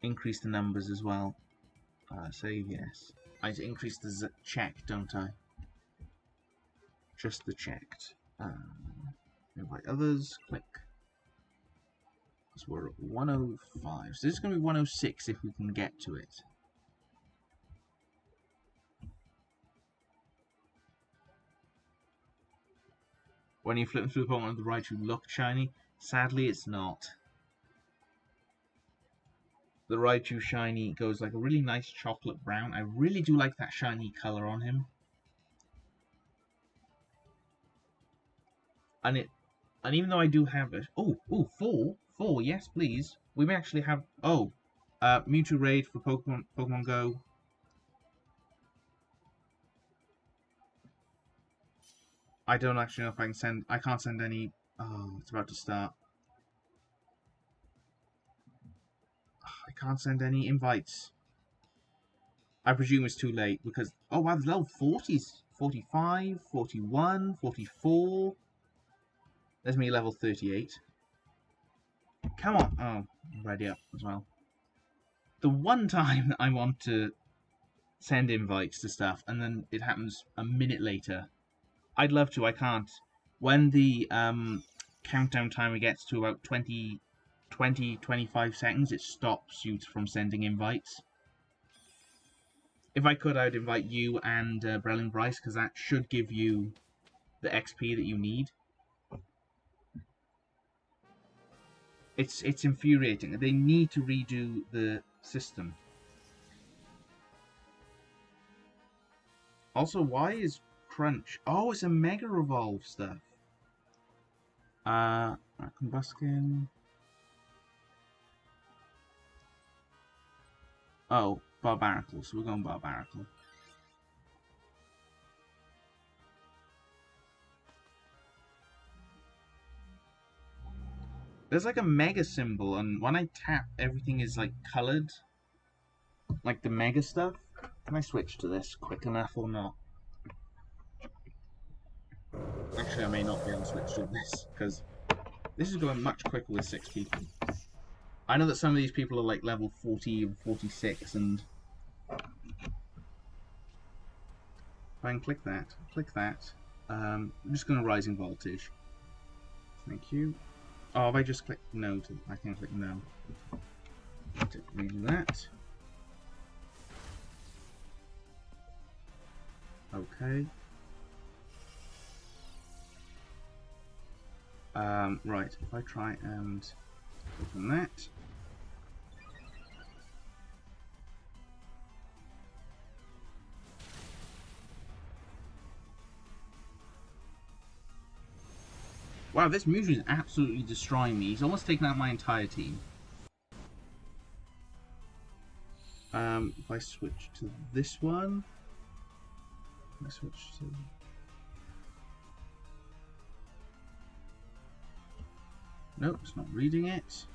Speaker 1: increase the numbers as well. Save yes. I need to increase the check, don't I? Just the checked. Invite others. Click. So we're at 105. So this is going to be 106 if we can get to it. When you flip through the Pokemon on the right, you look shiny. Sadly, it's not. The Raichu shiny goes like a really nice chocolate brown. I really do like that shiny colour on him. And even though I do have it, four, yes please. We may actually have Mewtwo Raid for Pokemon Go. I don't actually know if I can send. I can't send any. Oh, it's about to start. I can't send any invites. I presume it's too late because oh wow, there's level 40s, 45, 41, 44. There's me level 38. Come on. Oh, I'm ready up as well. The one time I want to send invites to stuff and then it happens a minute later. I'd love to, I can't. When the countdown timer gets to about 20, 25 seconds, it stops you from sending invites. If I could, I'd invite you and Brelin Bryce, because that should give you the XP that you need. It's infuriating. They need to redo the system. Also, why is Crunch? Oh, it's a Mega Revolve stuff. Combuskin. Oh, Barbaracle. So we're going Barbaracle. There's like a Mega symbol, and when I tap, everything is like coloured. Like the Mega stuff. Can I switch to this quick enough or not? Actually, I may not be able to switch to this, because this is going much quicker with 6 people. I know that some of these people are like level 40 and 46, and if I can click that. I'm just going to Rising Voltage. Thank you. Oh, have I just clicked no? I can't click no. To redo that. Okay. Right, if I try and open that. Wow, this Mewtwo is absolutely destroying me. He's almost taken out my entire team. If I switch to this one... I switch to... Nope, it's not reading it.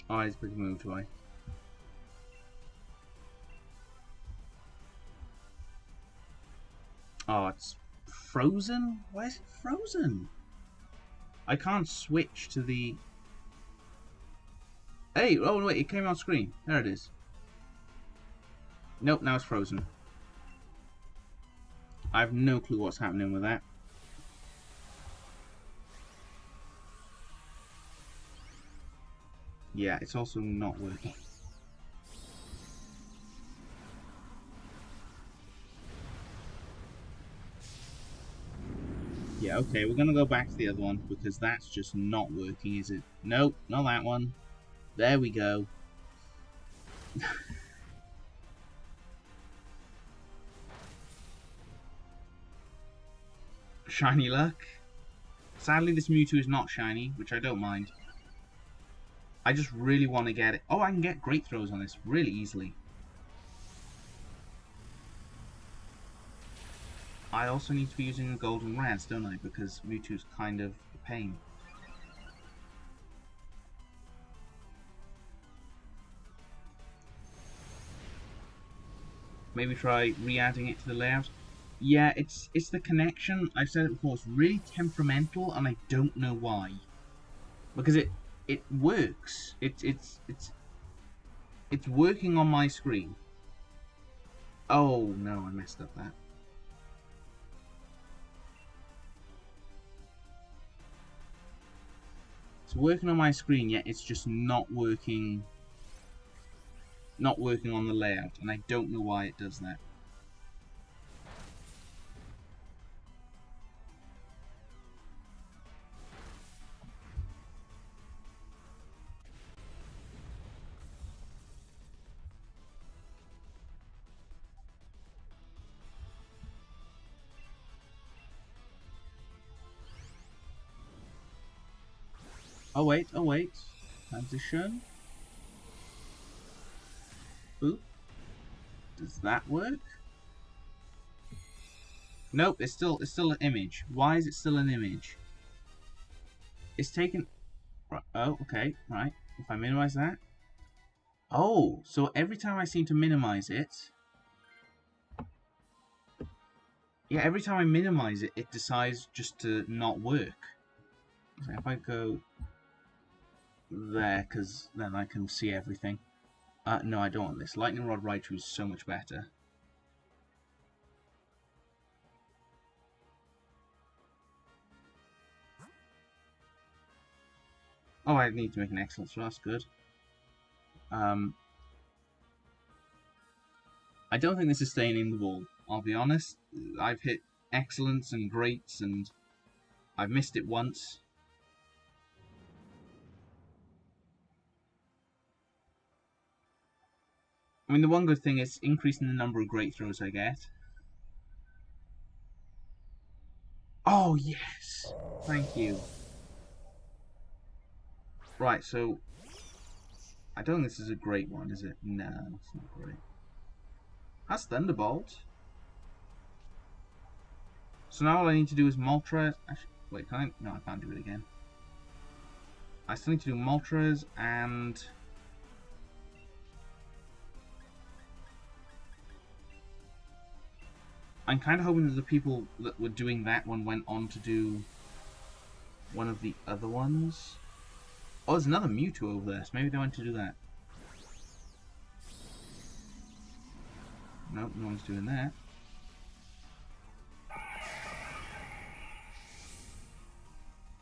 Speaker 1: Oh, it's a big move, do I? Oh, it's frozen? Why is it frozen? I can't switch to the... Hey! Oh, wait, it came on screen. There it is. Nope, now it's frozen. I have no clue what's happening with that. Yeah, it's also not working. Yeah, okay, we're gonna go back to the other one because that's just not working, is it? Nope, not that one. There we go. Shiny luck. Sadly, this Mewtwo is not shiny, which I don't mind. I just really want to get it. Oh, I can get Great Throws on this really easily. I also need to be using a Golden Razz, don't I? Because Mewtwo's kind of a pain. Maybe try re-adding it to the layout. Yeah, it's the connection. I've said it before. It's really temperamental, and I don't know why. Because it works. It's working on my screen. Oh no, I messed up that. It's working on my screen, yet it's just not working. Not working on the layout, and I don't know why it does that. Oh wait, oh wait. Transition. Oop. Does that work? Nope, it's still an image. Why is it still an image? It's taken... Right. Oh, okay, right. If I minimize that... Oh, so every time I seem to minimize it... Yeah, every time I minimize it, it decides just to not work. So if I go there, because then I can see everything. No, I don't want this. Lightning Rod Raichu is so much better. Oh, I need to make an excellence, so that's good. I don't think this is staying in the ball, I'll be honest. I've hit excellence and greats, and I've missed it once. I mean, the one good thing is increasing the number of great throws I get. Oh, yes! Thank you. Right, so... I don't think this is a great one, is it? No, it's not great. That's Thunderbolt. So now all I need to do is Moltres. Actually, wait, can I? No, I can't do it again. I still need to do Moltres and... I'm kind of hoping that the people that were doing that one went on to do one of the other ones. Oh, there's another Mewtwo over there, so maybe they went to do that. Nope, no one's doing that.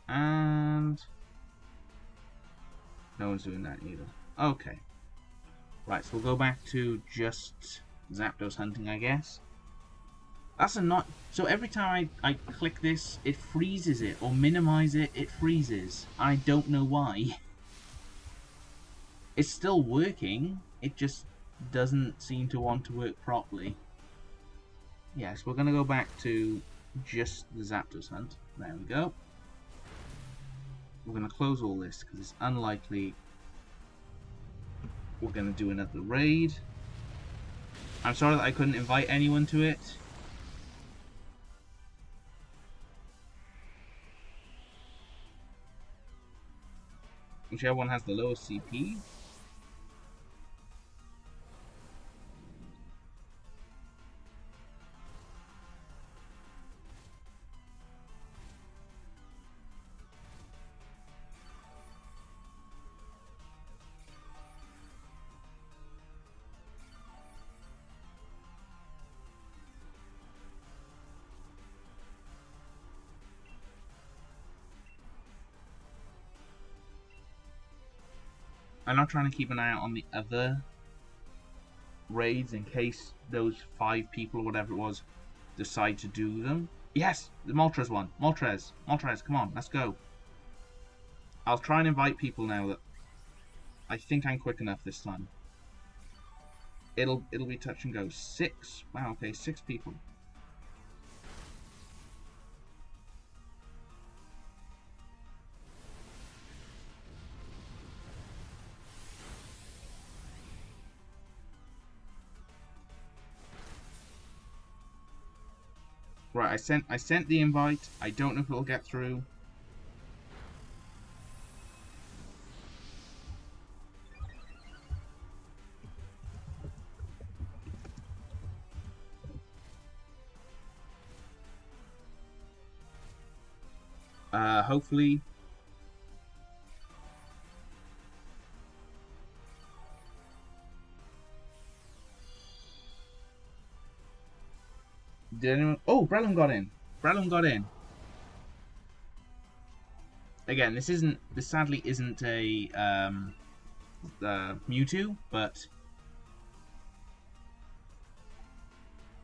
Speaker 1: And... no one's doing that either. Okay. Right, so we'll go back to just Zapdos hunting, I guess. That's a not. So every time I click this, it freezes it, or minimize it, it freezes. I don't know why. It's still working, it just doesn't seem to want to work properly. Yes, we're gonna go back to just the Zapdos hunt. There we go. We're gonna close all this because it's unlikely we're gonna do another raid. I'm sorry that I couldn't invite anyone to it. Whichever one has the lowest CP. I'm not trying to keep an eye out on the other raids in case those 5 people or whatever it was decide to do them. Yes, the Moltres one. Moltres, come on, let's go. I'll try and invite people now that I think I'm quick enough this time. It'll be touch and go. 6. Wow, okay, 6 people. Right, I sent the invite. I don't know if it'll get through. Hopefully. Did anyone? Oh, Brellum got in. Brellum got in. Again, this sadly isn't a Mewtwo, but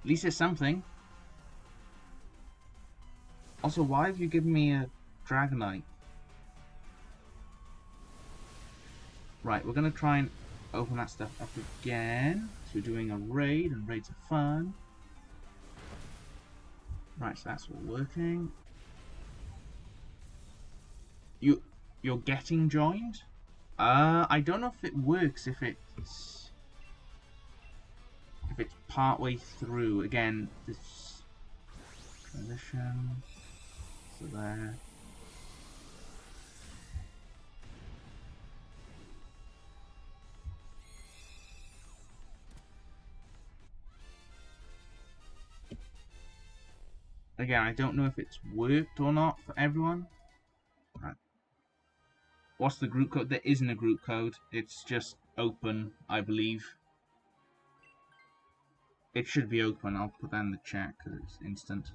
Speaker 1: at least it's something. Also, why have you given me a Dragonite? Right, we're gonna try and open that stuff up again. So we're doing a raid, and raids are fun. Right, so that's all working. You're getting joined? I don't know if it works if it's part way through. Again, this transition. So there. Again, I don't know if it's worked or not for everyone. Right. What's the group code? There isn't a group code. It's just open, I believe. It should be open. I'll put that in the chat because it's instant.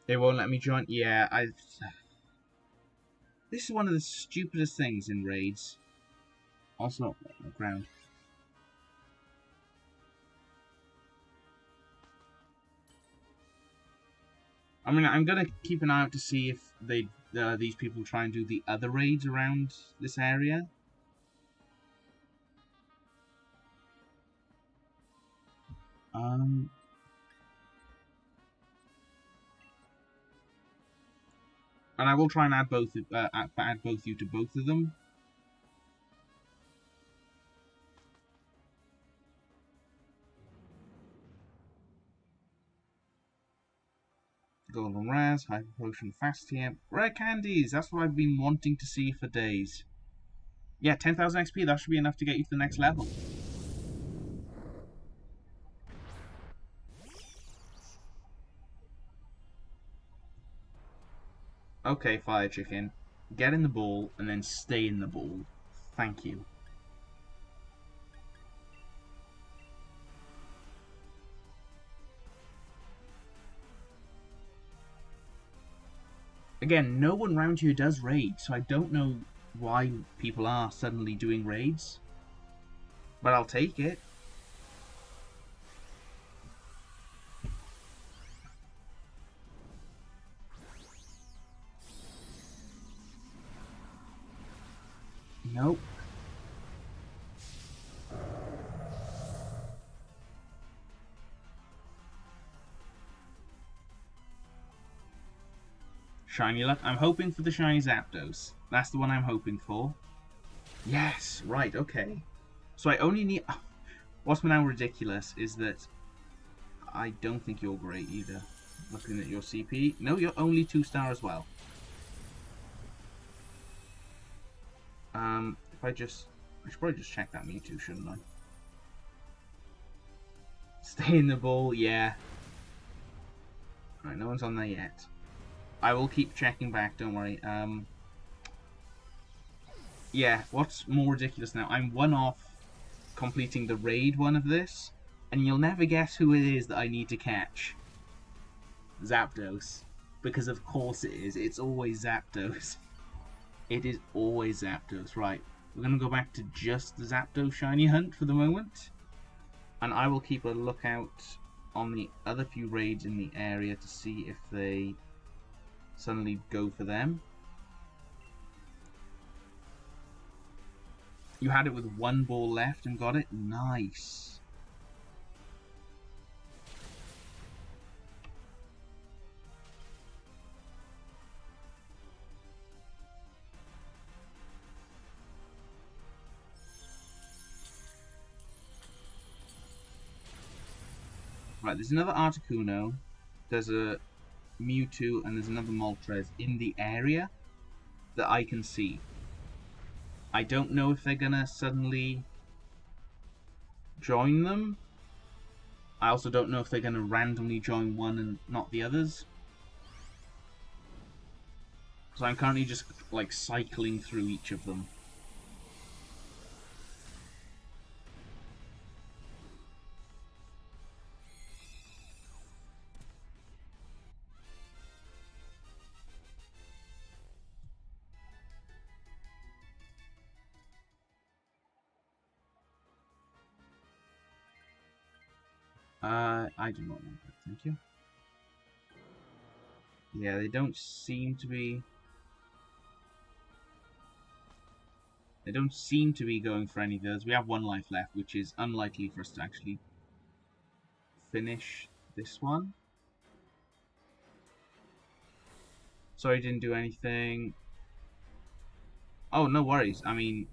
Speaker 1: They won't let me join. Yeah, this is one of the stupidest things in raids. Also, on the ground. I mean, I'm gonna keep an eye out to see if these people try and do the other raids around this area. And I will try and add both you to both of them. Golden Rares, Hyper Potion, Fast TM, Rare Candies! That's what I've been wanting to see for days. Yeah, 10,000 XP, that should be enough to get you to the next level. Okay, Fire Chicken. Get in the ball, and then stay in the ball. Thank you. Again, no one around here does raids, so I don't know why people are suddenly doing raids. But I'll take it. Nope. Shiny luck. I'm hoping for the shiny Zapdos. That's the one I'm hoping for. Yes, right, okay. So I only need... What's now ridiculous is that I don't think you're great either. Looking at your CP. No, you're only 2-star as well. If I should probably just check that Mewtwo, shouldn't I? Stay in the ball, yeah. Alright, no one's on there yet. I will keep checking back, don't worry. Yeah, what's more ridiculous now? I'm one off completing the raid one of this, and you'll never guess who it is that I need to catch. Zapdos. Because of course it is. It's always Zapdos. It is always Zapdos. Right, we're going to go back to just the Zapdos shiny hunt for the moment. And I will keep a lookout on the other few raids in the area to see if they suddenly go for them. You had it with one ball left and got it? Nice. Right, there's another Articuno, there's a Mewtwo, and there's another Moltres in the area that I can see. I don't know if they're gonna suddenly join them. I also don't know if they're gonna randomly join one and not the others. So I'm currently just like cycling through each of them. I do not want that, thank you. Yeah, they don't seem to be... They don't seem to be going for any of those. We have one life left, which is unlikely for us to actually finish this one. Sorry, didn't do anything. Oh, no worries. I mean,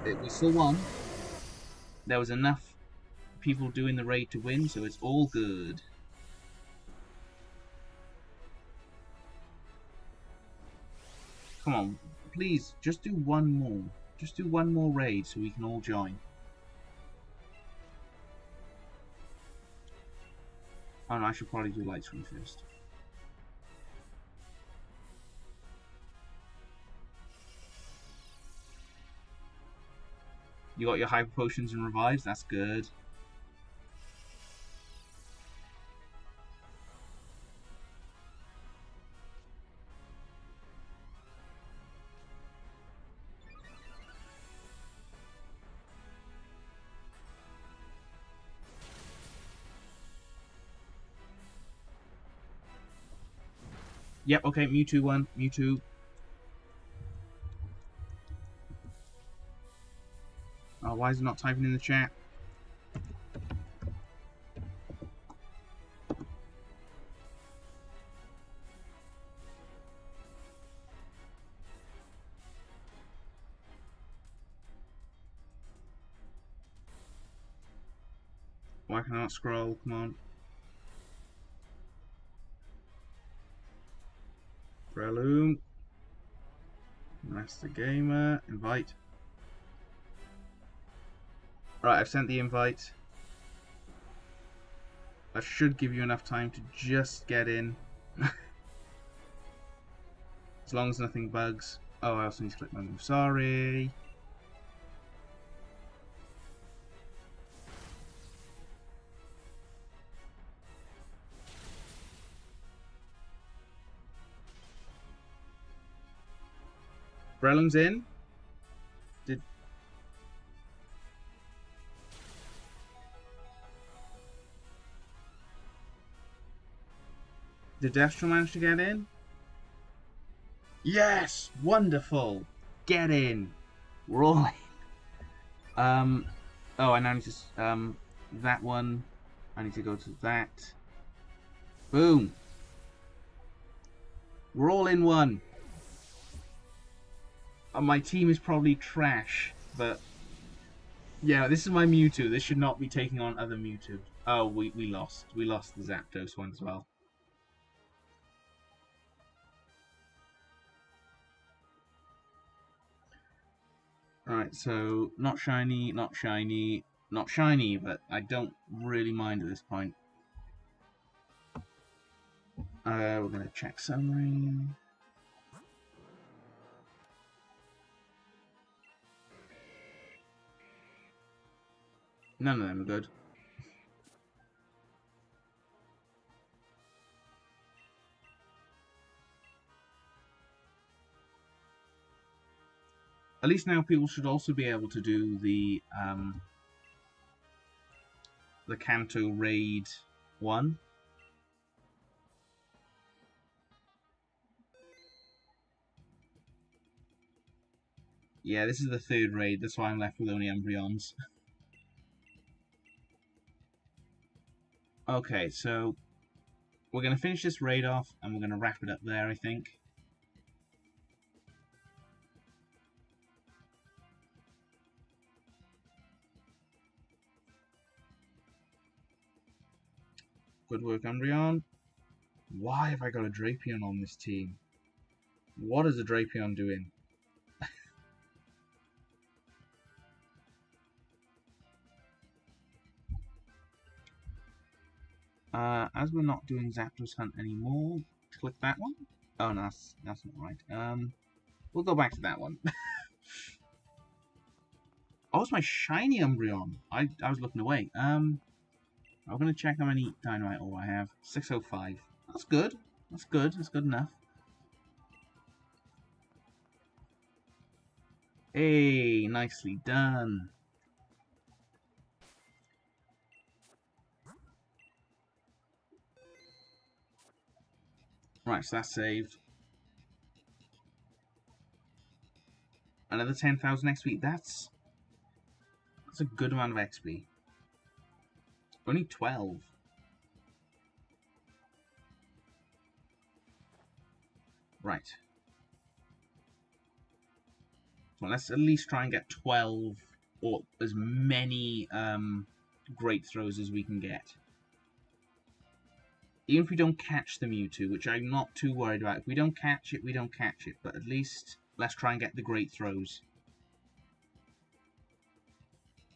Speaker 1: we still won. There was enough people doing the raid to win, so it's all good. Come on, please, just do one more. Just do one more raid so we can all join. Oh no, I should probably do Light Screen first. You got your Hyper Potions and Revives, that's good. Yep, okay, Mewtwo won. Mewtwo. Oh, why is it not typing in the chat? Why can I not scroll? Come on. Breloom. Master Gamer. Invite. Right, I've sent the invite. That should give you enough time to just get in. As long as nothing bugs. Oh, I also need to click my move. Sorry. Breloom's in. Did Destro manage to get in? Yes! Wonderful! Get in! We're all in. Oh, I now need to, that one. I need to go to that. Boom! We're all in one. My team is probably trash, but yeah, this is my Mewtwo. This should not be taking on other Mewtwo. Oh, we lost. We lost the Zapdos one as well. Alright, so not shiny, not shiny, not shiny, but I don't really mind at this point. We're going to check summary. None of them are good. At least now people should also be able to do the Kanto Raid 1. Yeah, this is the third raid, that's why I'm left with only Umbreons. Okay, so we're going to finish this raid off and we're going to wrap it up there, I think. Good work, Umbreon. Why have I got a Drapion on this team? What is a Drapion doing? As we're not doing Zapdos Hunt anymore, click that one. Oh, no, that's not right. We'll go back to that one. Oh, it's my shiny Umbreon. I was looking away. I'm gonna check how many Dynamite ore I have. 605. That's good. That's good. That's good enough. Hey, nicely done. Right, so that's saved. Another 10,000 XP. That's a good amount of XP. Only 12. Right. So let's at least try and get 12 or as many great throws as we can get. Even if we don't catch the Mewtwo, which I'm not too worried about. If we don't catch it, we don't catch it. But at least let's try and get the great throws.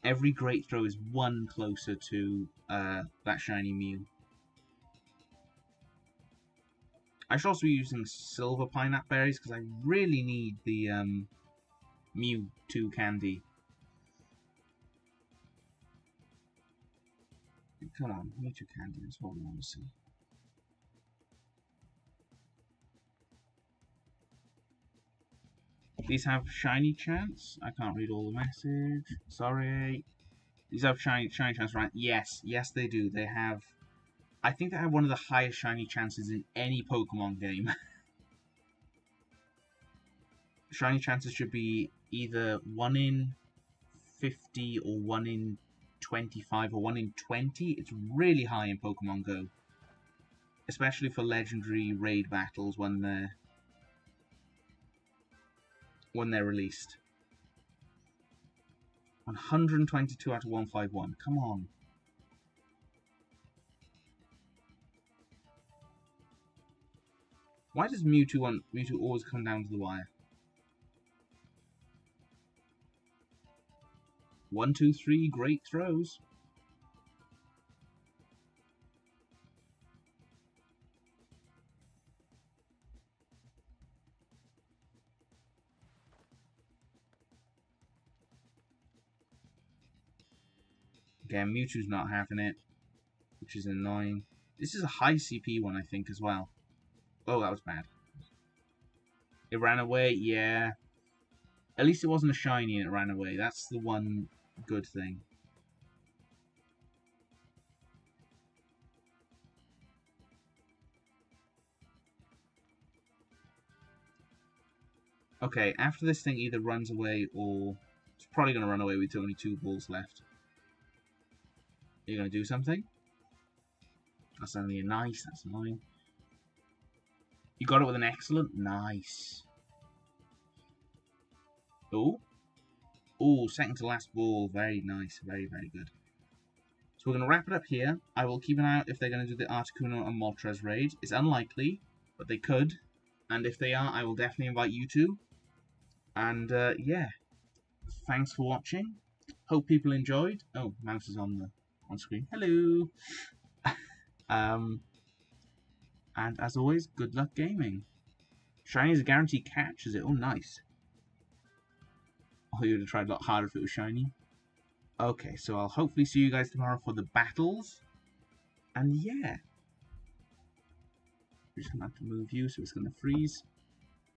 Speaker 1: Every great throw is one closer to that shiny Mew. I should also be using silver pineapple berries because I really need the Mewtwo candy. Come on, Mewtwo candy, that's what we want to see. These have shiny chance. I can't read all the message. Sorry. These have shiny chance, right? Yes, yes they do. They have. I think they have one of the highest shiny chances in any Pokemon game. Shiny chances should be either 1 in 50 or 1 in 25 or 1 in 20. It's really high in Pokemon Go. Especially for legendary raid battles when they're released. 122 out of 151. Come on. Why does Mewtwo always come down to the wire? 1, 2, 3 great throws. Again, Mewtwo's not having it, which is annoying. This is a high CP one, I think, as well. Oh, that was bad. It ran away, yeah. At least it wasn't a shiny and it ran away. That's the one good thing. Okay, after this thing either runs away or... It's probably going to run away with only 2 balls left. You're going to do something? That's only a nice, that's annoying. You got it with an excellent? Nice. Oh. Oh, second to last ball. Very nice. Very, very good. So we're going to wrap it up here. I will keep an eye out if they're going to do the Articuno and Moltres raid. It's unlikely, but they could. And if they are, I will definitely invite you to. And, yeah. Thanks for watching. Hope people enjoyed. Oh, mouse is on screen. Hello! And as always, good luck gaming. Shiny is a guaranteed catch, is it? Oh, nice. Oh, you would have tried a lot harder if it was shiny. Okay, so I'll hopefully see you guys tomorrow for the battles. And yeah. We're just going to have to move you, so it's going to freeze.